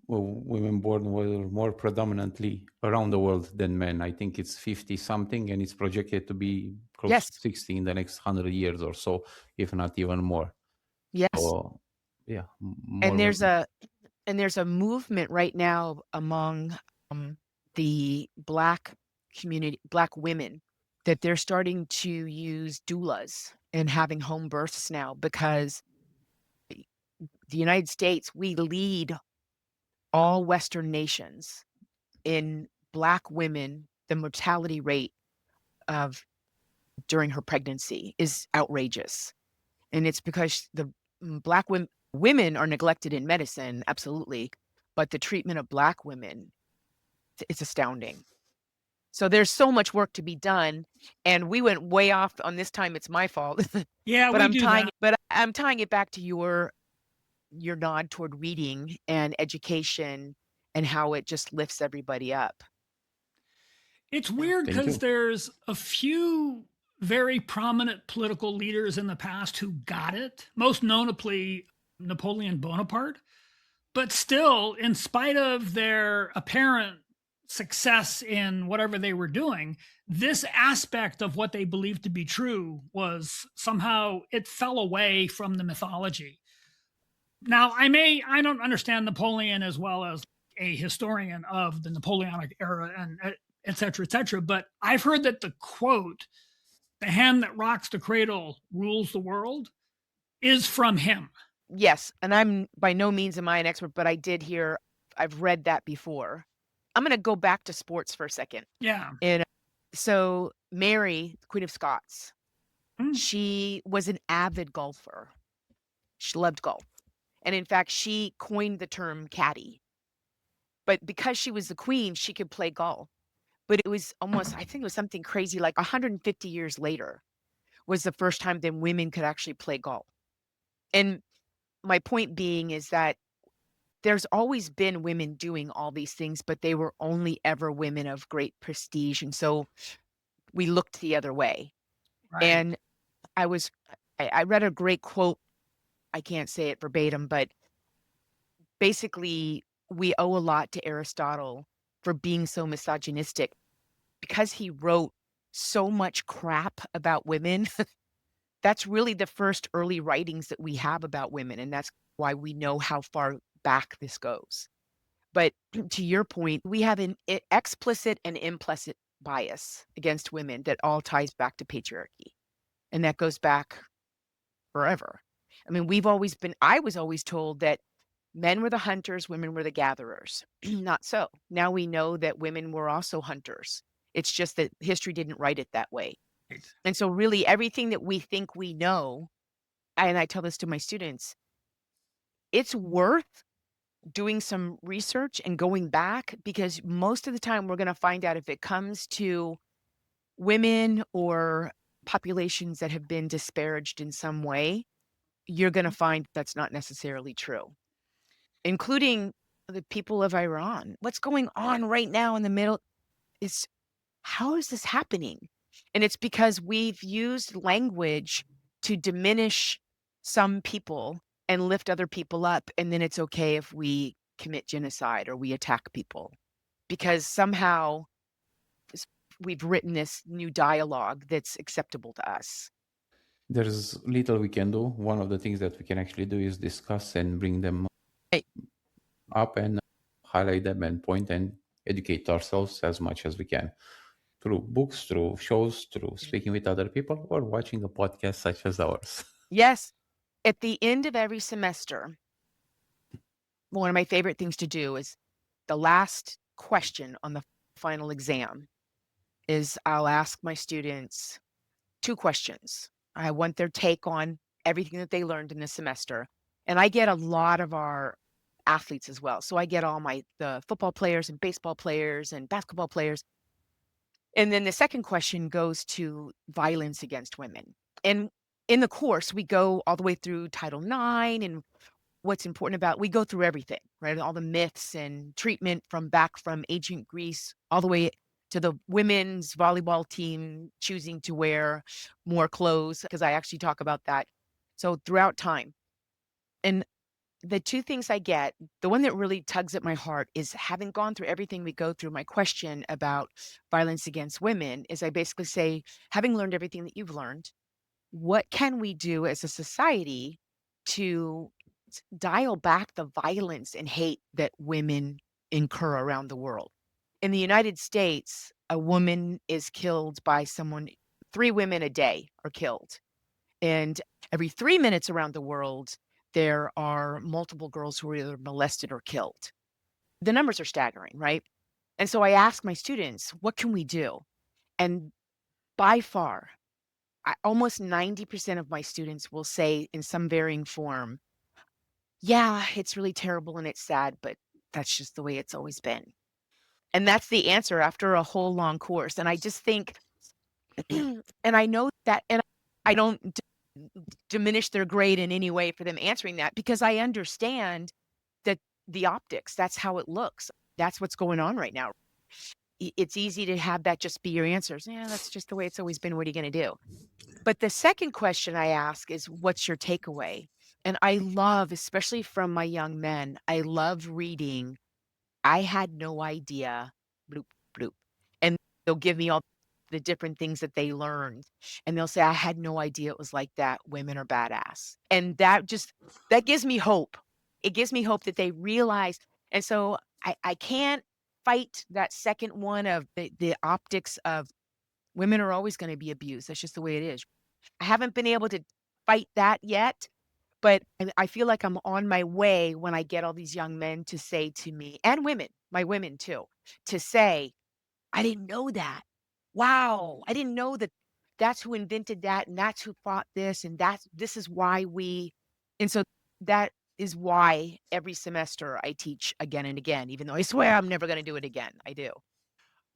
women born were more predominantly around the world than men. I think it's 50 something, and it's projected to be close Yes. to 60 in the next 100 years or so, if not even more. Yes. So, yeah. And there's a movement right now among the Black community, Black women, that they're starting to use doulas and having home births now, because the United States, we lead all Western nations in Black women. The mortality rate of during her pregnancy is outrageous. And it's because the Black women are neglected in medicine, absolutely. But the treatment of Black women, it's astounding. So there's so much work to be done. And we went way off on this time. It's my fault. Yeah, but I'm tying it back to your nod toward reading and education and how it just lifts everybody up. It's weird Thank you. because there's a few very prominent political leaders in the past who got it, most notably Napoleon Bonaparte. But still, in spite of their apparent success in whatever they were doing, this aspect of what they believed to be true was somehow, it fell away from the mythology. Now, I don't understand Napoleon as well as a historian of the Napoleonic era and et cetera, but I've heard that the quote, "The hand that rocks the cradle rules the world," is from him. Yes, and I'm by no means am I an expert, but I've read that before. I'm going to go back to sports for a second. Yeah. And so Mary, Queen of Scots, she was an avid golfer. She loved golf. And in fact, she coined the term caddy. But because she was the queen, she could play golf. But it was almost, I think it was something crazy, like 150 years later was the first time that women could actually play golf. And my point being is that there's always been women doing all these things, but they were only ever women of great prestige. And so we looked the other way. Right. And I read a great quote. I can't say it verbatim, but basically we owe a lot to Aristotle for being so misogynistic, because he wrote so much crap about women. That's really the first early writings that we have about women. And that's why we know how far back this goes. But to your point, we have an explicit and implicit bias against women that all ties back to patriarchy. And that goes back forever. I mean, I was always told that men were the hunters, women were the gatherers. Not so. Now we know that women were also hunters. It's just that history didn't write it that way. Right. And so really everything that we think we know, and I tell this to my students, it's worth doing some research and going back, because most of the time we're going to find out, if it comes to women or populations that have been disparaged in some way, you're going to find that's not necessarily true, including the people of Iran. What's going on right now in the middle is, how is this happening? And it's because we've used language to diminish some people and lift other people up. And then it's okay if we commit genocide or we attack people, because somehow we've written this new dialogue that's acceptable to us. There's little we can do. One of the things that we can actually do is discuss and bring them Right. up and highlight them and point and educate ourselves as much as we can through books, through shows, through speaking with other people, or watching a podcast such as ours. Yes. At the end of every semester, one of my favorite things to do is the last question on the final exam is I'll ask my students 2 questions. I want their take on everything that they learned in the semester. And I get a lot of our athletes as well. So I get all the football players and baseball players and basketball players. And then the second question goes to violence against women. And in the course, we go all the way through Title IX and what's important about, we go through everything, right? All the myths and treatment from ancient Greece, all the way to the women's volleyball team choosing to wear more clothes, because I actually talk about that. So throughout time. And the 2 things I get, the one that really tugs at my heart is, having gone through everything we go through, my question about violence against women is, I basically say, having learned everything that you've learned, what can we do as a society to dial back the violence and hate that women incur around the world? In the United States, a woman is killed by someone, 3 women a day are killed. And every 3 minutes around the world, there are multiple girls who are either molested or killed. The numbers are staggering, right? And so I ask my students, what can we do? And by far, almost 90% of my students will say in some varying form, yeah, it's really terrible and it's sad, but that's just the way it's always been. And that's the answer after a whole long course. And I just think, and I know that, and I don't diminish their grade in any way for them answering that, because I understand that the optics, that's how it looks. That's what's going on right now. It's easy to have that just be your answers. Yeah, that's just the way it's always been. What are you going to do? But the second question I ask is, what's your takeaway? And I love, especially from my young men, I love reading, I had no idea, bloop, bloop. And they'll give me all the different things that they learned. And they'll say, I had no idea it was like that. Women are badass. And that gives me hope. It gives me hope that they realize. And so I can't fight that second one of the optics of women are always going to be abused. That's just the way it is. I haven't been able to fight that yet, but I feel like I'm on my way when I get all these young men to say to me, and women, my women too, to say, I didn't know that. Wow. I didn't know that that's who invented that, and that's who fought this, and this is why and so that is why every semester I teach again and again, even though I swear I'm never going to do it again. I do.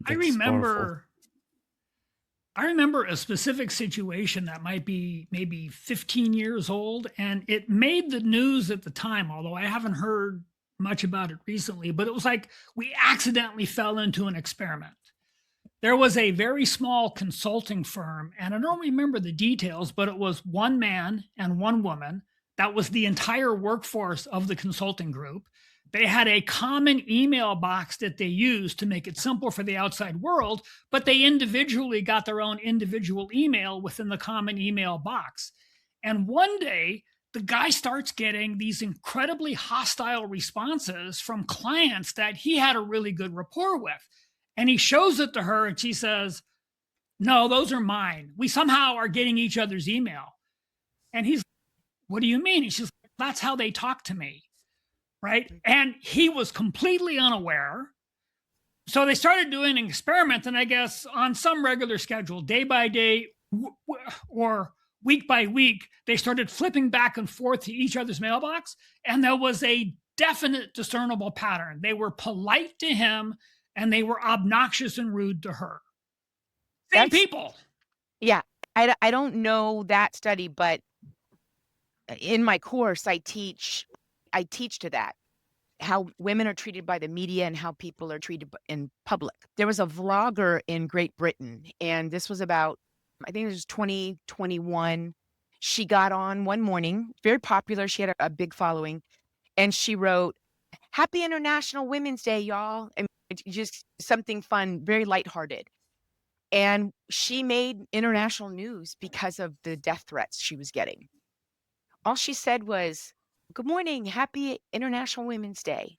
I That's powerful. remember a specific situation that might be maybe 15 years old, and it made the news at the time, although I haven't heard much about it recently, but it was like we accidentally fell into an experiment. There was a very small consulting firm, and I don't remember the details, but it was 1 man and 1 woman. That was the entire workforce of the consulting group. They had a common email box that they used to make it simple for the outside world, but they individually got their own individual email within the common email box. And one day, the guy starts getting these incredibly hostile responses from clients that he had a really good rapport with. And he shows it to her and she says, no, those are mine. We somehow are getting each other's email. And he's, what do you mean? And she's, that's how they talk to me. Right. And he was completely unaware. So they started doing an experiment, and I guess on some regular schedule, day by day or week by week, they started flipping back and forth to each other's mailbox. And there was a definite discernible pattern. They were polite to him and they were obnoxious and rude to her. Same people. Yeah. I don't know that study, but in my course, I teach to that. how women are treated by the media and how people are treated in public. There was a vlogger in Great Britain, and this was about, I think it was 2021. She got on one morning, very popular. She had a big following, and she wrote, "Happy International Women's Day, y'all." And it's just something fun, very lighthearted. And she made international news because of the death threats she was getting. All she said was, "Good morning, happy International Women's Day."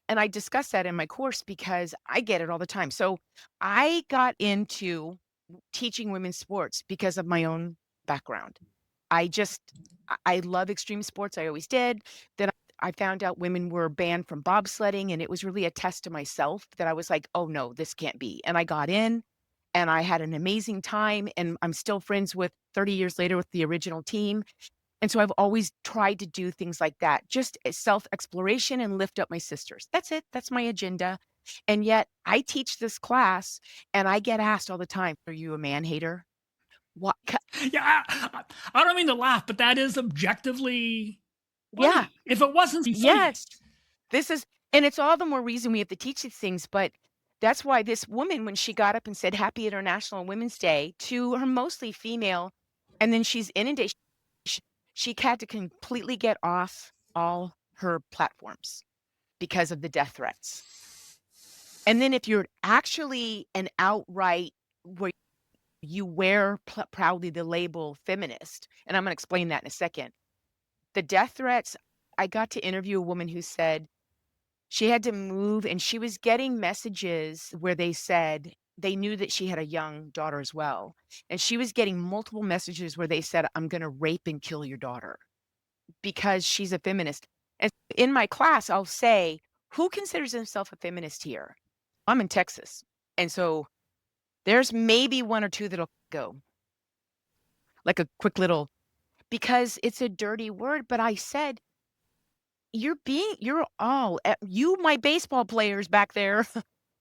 And I discussed that in my course because I get it all the time. So I got into teaching women's sports because of my own background. I love extreme sports. I always did. Then I found out women were banned from bobsledding, and it was really a test to myself that I was like, oh no, this can't be. And I got in and I had an amazing time, and I'm still friends with 30 years later with the original team. And so I've always tried to do things like that, just as self-exploration and lift up my sisters. That's it. That's my agenda. And yet I teach this class and I get asked all the time, are you a man hater? What? Yeah, I don't mean to laugh, but that is objectively funny. Yeah. If it wasn't funny. Yes. And it's all the more reason we have to teach these things. But that's why this woman, when she got up and said Happy International Women's Day to her mostly female, and then she's inundated, she had to completely get off all her platforms because of the death threats. And then if you're actually an outright, where you wear proudly the label feminist, and I'm going to explain that in a second, the death threats, I got to interview a woman who said she had to move, and she was getting messages where they said they knew that she had a young daughter as well. And she was getting multiple messages where they said, I'm going to rape and kill your daughter because she's a feminist. And in my class, I'll say, who considers himself a feminist here? I'm in Texas. And so there's maybe one or two that'll go. Like a quick little, because it's a dirty word. But I said, you're all, you, my baseball players back there,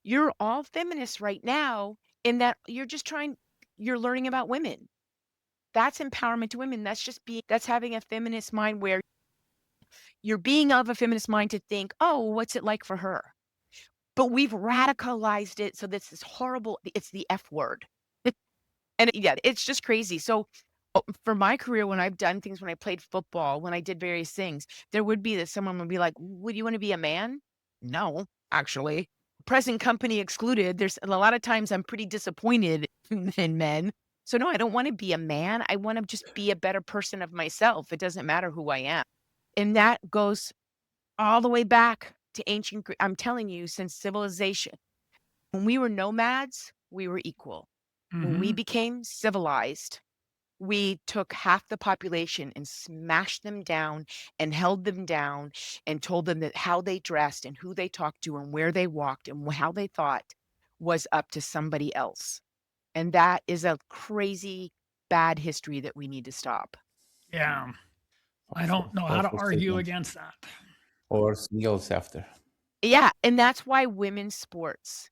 you're all feminists right now in that you're learning about women. That's empowerment to women. That's having a feminist mind where you're being of a feminist mind to think, oh, what's it like for her? But we've radicalized it. So this is horrible. It's the F word. And yeah, it's just crazy. So for my career, when I've done things, when I played football, when I did various things, there would be that someone would be like, would you want to be a man? No, actually. Present company excluded. There's a lot of times I'm pretty disappointed in men. So no, I don't want to be a man. I want to just be a better person of myself. It doesn't matter who I am. And that goes all the way back to ancient Greece. I'm telling you, since civilization, when we were nomads, we were equal. When we became civilized, we took half the population and smashed them down and held them down and told them that how they dressed and who they talked to and where they walked and how they thought was up to somebody else. And that is a crazy, bad history that we need to stop. Yeah. I don't know how to argue against that. Or singles after. Yeah. And that's why women's sports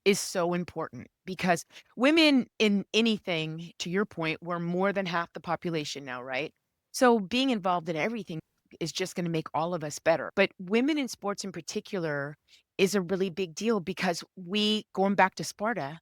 is so important, because women in anything, to your point, we're more than half the population now, right? So being involved in everything is just going to make all of us better. But women in sports in particular is a really big deal, because going back to Sparta,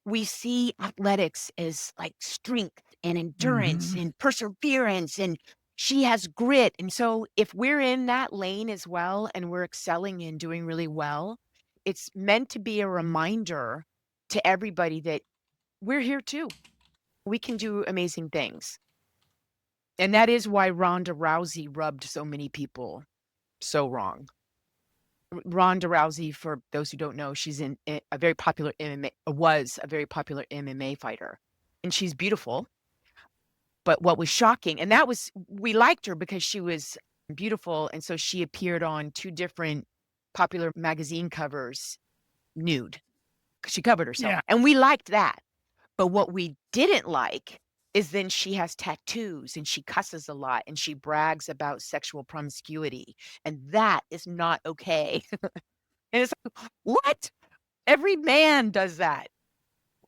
we see athletics as like strength and endurance and perseverance, and she has grit. And so if we're in that lane as well and we're excelling and doing really well, it's meant to be a reminder to everybody that we're here too. We can do amazing things. And that is why Ronda Rousey rubbed so many people so wrong. Ronda Rousey, for those who don't know, she's was a very popular MMA fighter. And she's beautiful. But what was shocking, and we liked her because she was beautiful. And so she appeared on 2 different popular magazine covers nude. She covered herself. Yeah. And we liked that. But what we didn't like is then she has tattoos and she cusses a lot and she brags about sexual promiscuity. And that is not okay. And it's like, what? Every man does that.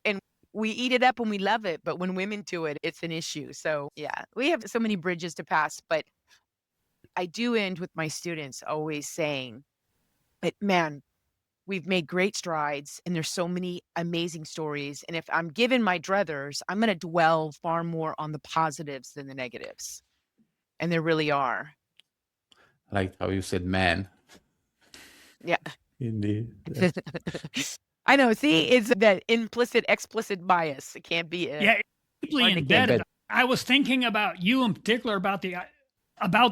And we eat it up and we love it. But when women do it, it's an issue. So yeah, we have so many bridges to pass. But I do end with my students always saying, But man, we've made great strides and there's so many amazing stories. And if I'm given my druthers, I'm going to dwell far more on the positives than the negatives. And there really are. I like how you said man. Yeah. Indeed. I know. See, it's that implicit, explicit bias. It can't be. Yeah, it's deeply hard to embedded. embed. I was thinking about you in particular about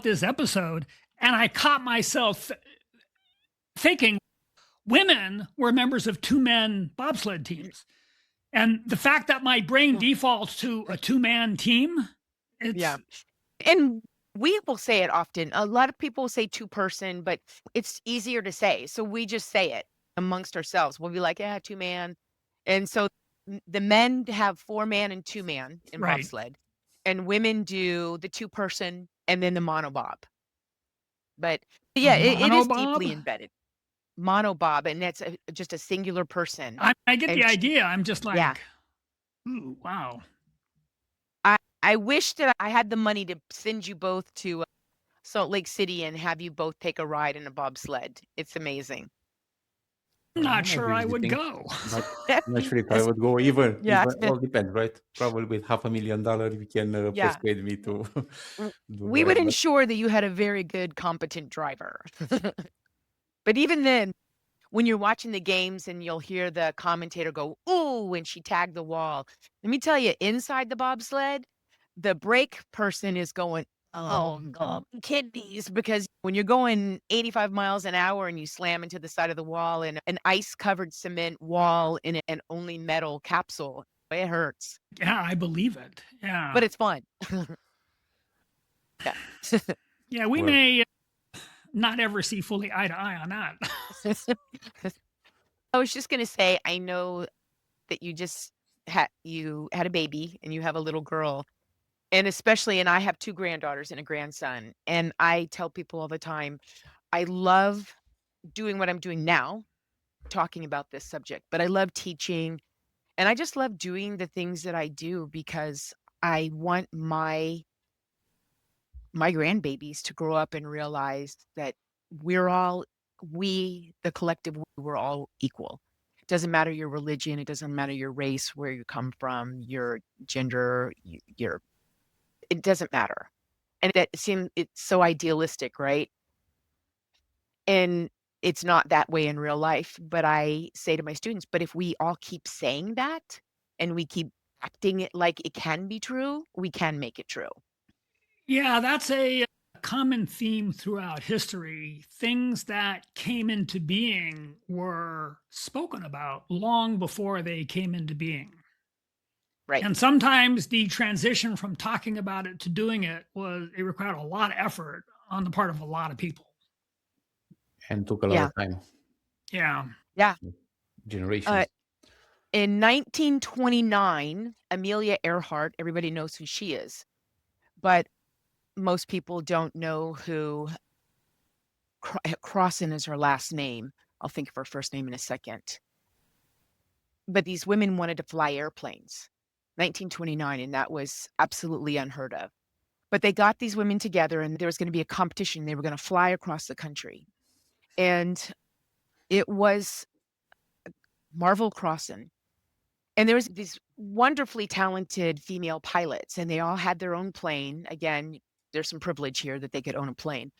this episode, and I caught myself thinking women were members of two-man bobsled teams. And the fact that my brain defaults to a two-man team, it's Yeah. And we will say it often. A lot of people say two-person, but it's easier to say. So we just say it amongst ourselves. We'll be like, yeah, two-man. And so the men have four-man and two-man in Right. bobsled. And women do the two-person and then the monobob. But yeah, it is deeply monobob? embedded. Monobob, and that's just a singular person. I get And the idea. I'm just like, Yeah. ooh, wow. I wish that I had the money to send you both to Salt Lake City and have you both take a ride in a bobsled. It's amazing. I'm I'm not sure I would visiting. go. I'm not sure if I would go even. Yeah. All depends, right? Probably with $500,000, we can Yeah. persuade me to W- do We that. would But ensure that you had a very good, competent driver. But even then, when you're watching the games and you'll hear the commentator go, "Ooh," when she tagged the wall. Let me tell you, inside the bobsled, the brake person is going, "Oh, God, kidneys," because when you're going 85 miles an hour and you slam into the side of the wall in an ice-covered cement wall in an only metal capsule, it hurts, Yeah, I believe it. Yeah. but it's fun. Yeah. Yeah, we Well- may not ever see fully eye to eye on that. I was just gonna say, I know that you had a baby and you have a little girl, and I have two granddaughters and a grandson, and I tell people all the time, I love doing what I'm doing now, talking about this subject, but I love teaching, and I just love doing the things that I do because I want my grandbabies to grow up and realize that the collective, we're all equal. It doesn't matter your religion, it doesn't matter your race, where you come from, your gender, it doesn't matter. And it's so idealistic, right? And it's not that way in real life. But I say to my students, but if we all keep saying that and we keep acting it like it can be true, we can make it true. Yeah, that's a common theme throughout history. Things that came into being were spoken about long before they came into being. Right. And sometimes the transition from talking about it to doing it required a lot of effort on the part of a lot of people. And took a lot Yeah. of time. Yeah. Generations. In 1929, Amelia Earhart, everybody knows who she is, but most people don't know who Crosson is her last name. I'll think of her first name in a second. But these women wanted to fly airplanes, 1929, and that was absolutely unheard of. But they got these women together and there was going to be a competition. They were going to fly across the country. And it was Marvel Crosson. And there was these wonderfully talented female pilots, and they all had their own plane. Again, there's some privilege here that they could own a plane.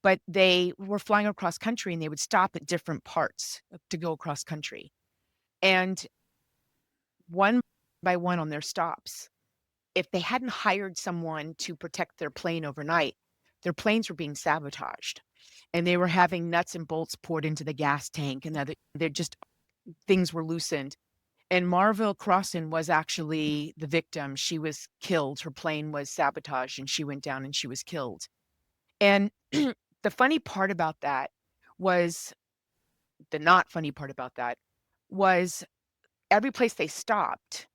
But they were flying across country, and they would stop at different parts to go across country. And one by one on their stops, if they hadn't hired someone to protect their plane overnight, their planes were being sabotaged. And they were having nuts and bolts poured into the gas tank, and things were loosened. And Marvel Crosson was actually the victim. She was killed. Her plane was sabotaged and she went down and she was killed. And the funny part about that was the not funny part about that was every place they stopped,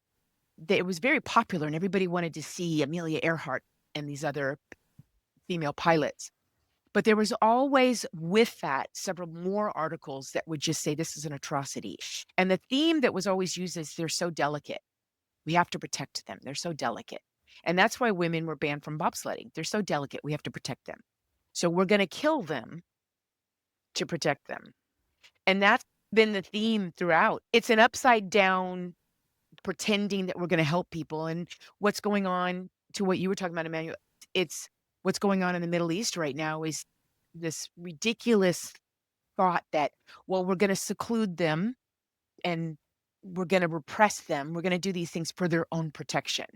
it was very popular and everybody wanted to see Amelia Earhart and these other female pilots. But there was always with that several more articles that would just say this is an atrocity. And the theme that was always used is they're so delicate. We have to protect them. They're so delicate. And that's why women were banned from bobsledding. They're so delicate. We have to protect them. So we're going to kill them to protect them. And that's been the theme throughout. It's an upside down pretending that we're going to help people. And what's going on, to what you were talking about, Emmanuel, it's what's going on in the Middle East right now is this ridiculous thought that, well, we're going to seclude them and we're going to repress them. We're going to do these things for their own protection.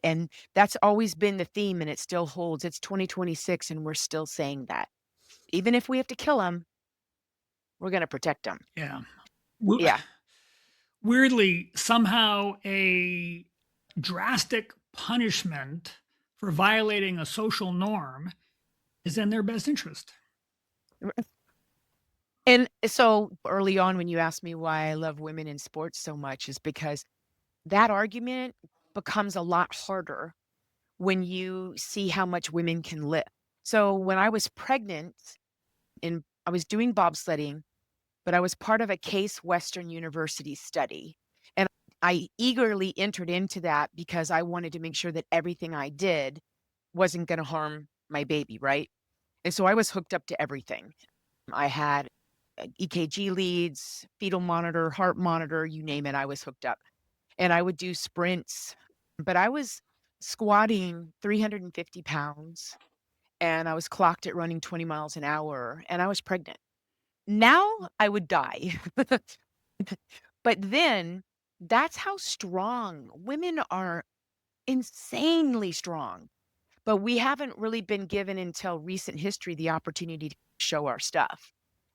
And that's always been the theme, and it still holds. It's 2026, and we're still saying that. Even if we have to kill them, we're going to protect them. Yeah. Yeah. Weirdly, somehow a drastic punishment for violating a social norm is in their best interest. And so early on, when you asked me why I love women in sports so much, is because that argument becomes a lot harder when you see how much women can lift. So when I was pregnant and I was doing bobsledding, but I was part of a Case Western University study. And I eagerly entered into that because I wanted to make sure that everything I did wasn't going to harm my baby, right? And so I was hooked up to everything. I had EKG leads, fetal monitor, heart monitor, you name it, I was hooked up. And I would do sprints, but I was squatting 350 pounds and I was clocked at running 20 miles an hour and I was pregnant. Now I would die. But then that's how strong women are, insanely strong. But we haven't really been given until recent history the opportunity to show our stuff.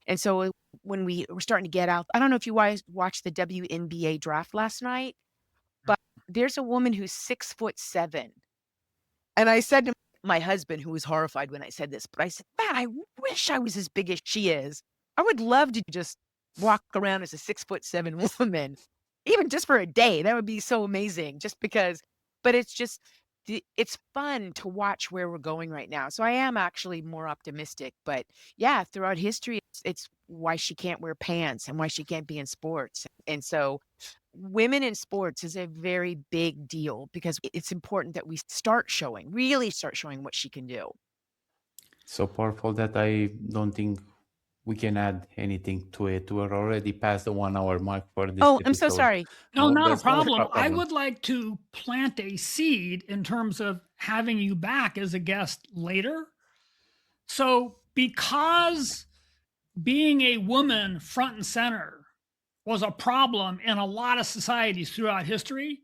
And so when we were starting to get out, I don't know if you guys watched the WNBA draft last night, but there's a woman who's 6'7". And I said to my husband, who was horrified when I said this, but I said, man, I wish I was as big as she is. I would love to just walk around as a 6'7" woman, even just for a day. That would be so amazing, just because, but it's fun to watch where we're going right now. So I am actually more optimistic, but yeah, throughout history, it's why she can't wear pants and why she can't be in sports. And so women in sports is a very big deal because it's important that we really start showing what she can do. So powerful that I don't think we can add anything to it. We're already past the 1 hour mark for this Oh, episode. I'm so sorry. No, not a that's problem. I would like to plant a seed in terms of having you back as a guest later. So, because being a woman front and center was a problem in a lot of societies throughout history,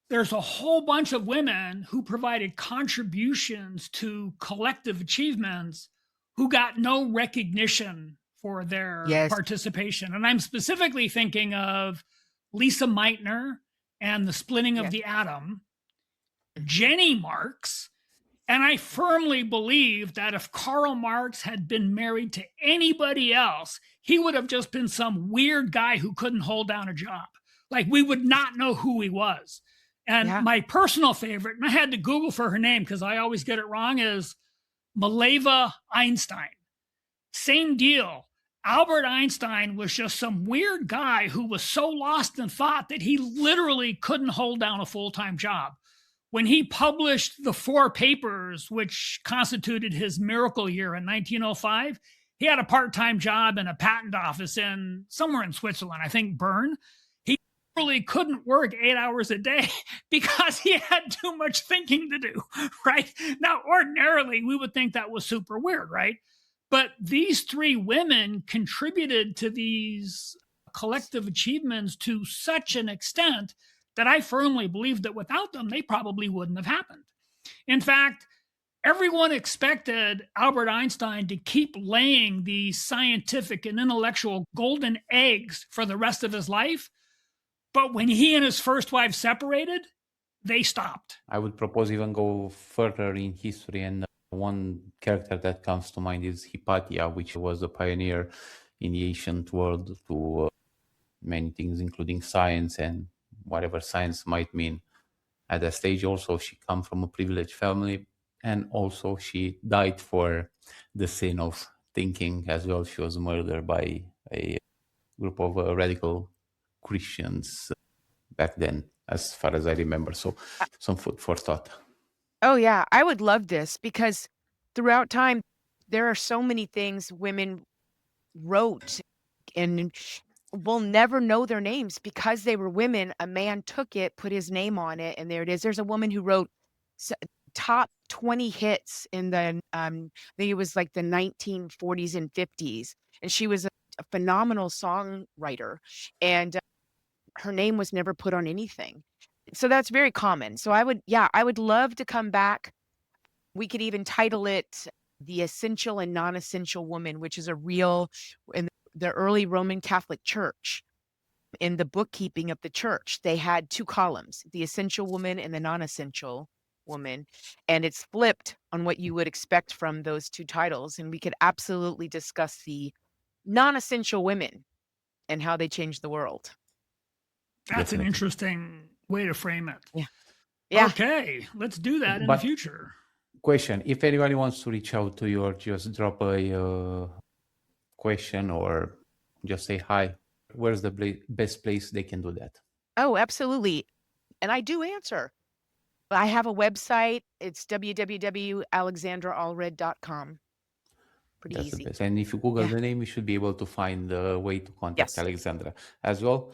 there's a whole bunch of women who provided contributions to collective achievements who got no recognition for their Yes. participation. And I'm specifically thinking of Lisa Meitner and the splitting of Yes. the atom, Jenny Marx. And I firmly believe that if Karl Marx had been married to anybody else, he would have just been some weird guy who couldn't hold down a job. Like, we would not know who he was. And Yeah. my personal favorite, and I had to Google for her name because I always get it wrong, is Mileva Einstein. Same deal. Albert Einstein was just some weird guy who was so lost in thought that he literally couldn't hold down a full-time job. When he published the 4 papers, which constituted his miracle year in 1905, he had a part-time job in a patent office somewhere in Switzerland, I think Bern. He really couldn't work 8 hours a day because he had too much thinking to do, right? Now, ordinarily, we would think that was super weird, right? But these 3 women contributed to these collective achievements to such an extent that I firmly believe that without them, they probably wouldn't have happened. In fact, everyone expected Albert Einstein to keep laying these scientific and intellectual golden eggs for the rest of his life. But when he and his first wife separated, they stopped. I would propose even go further in history, and one character that comes to mind is Hypatia, which was a pioneer in the ancient world to many things, including science and whatever science might mean. At that stage, also, she comes from a privileged family, and also she died for the sin of thinking as well. She was murdered by a group of radical Christians back then, as far as I remember. So some food for thought. Oh, yeah. I would love this because throughout time, there are so many things women wrote and we'll never know their names because they were women. A man took it, put his name on it, and there it is. There's a woman who wrote top 20 hits in the I think it was like the 1940s and 50s, and she was a phenomenal songwriter, and her name was never put on anything. So that's very common. So I would love to come back. We could even title it The Essential and Non-Essential Woman, which is a real in the early Roman Catholic Church. In the bookkeeping of the church, they had two columns, the essential woman and the non-essential woman, and it's flipped on what you would expect from those two titles. And we could absolutely discuss the non-essential women and how they changed the world. That's an Definitely. interesting way to frame it. Yeah. Okay, let's do that in the But- future. Question: if anybody wants to reach out to you or just drop a question or just say hi, where's the best place they can do that? Oh, absolutely. And I do answer. I have a website. It's www.alexandraallred.com. Pretty That's easy. the best. And if you Google Yeah. the name, you should be able to find the way to contact Yes. Alexandra as well.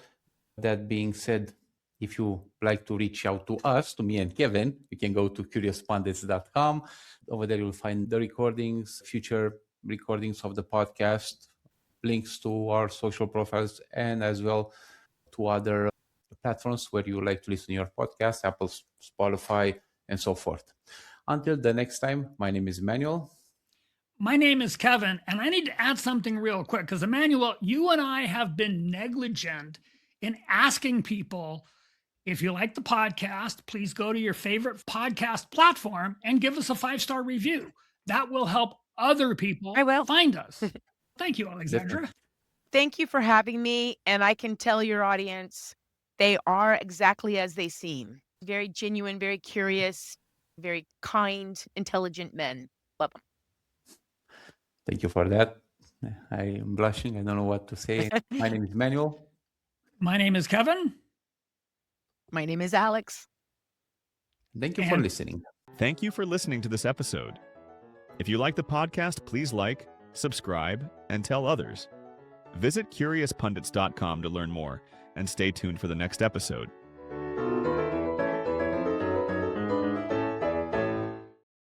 That being said, if you like to reach out to us, to me and Kevin, you can go to curiouspundits.com. Over there, you'll find the recordings, future recordings of the podcast, links to our social profiles, and as well to other platforms where you like to listen to your podcast, Apple, Spotify, and so forth. Until the next time, my name is Emmanuel. My name is Kevin, and I need to add something real quick because Emmanuel, you and I have been negligent in asking people, if you like the podcast, please go to your favorite podcast platform and give us a 5-star review. That will help other people I will. find us. Thank you, Alexandra. Thank you for having me. And I can tell your audience, they are exactly as they seem. Very genuine, very curious, very kind, intelligent men. Love them. Thank you for that. I am blushing. I don't know what to say. My name is Emmanuel. My name is Kevin. My name is Alex. Thank you for And- listening. Thank you for listening to this episode. If you like the podcast, please like, subscribe, and tell others. Visit CuriousPundits.com to learn more, and stay tuned for the next episode.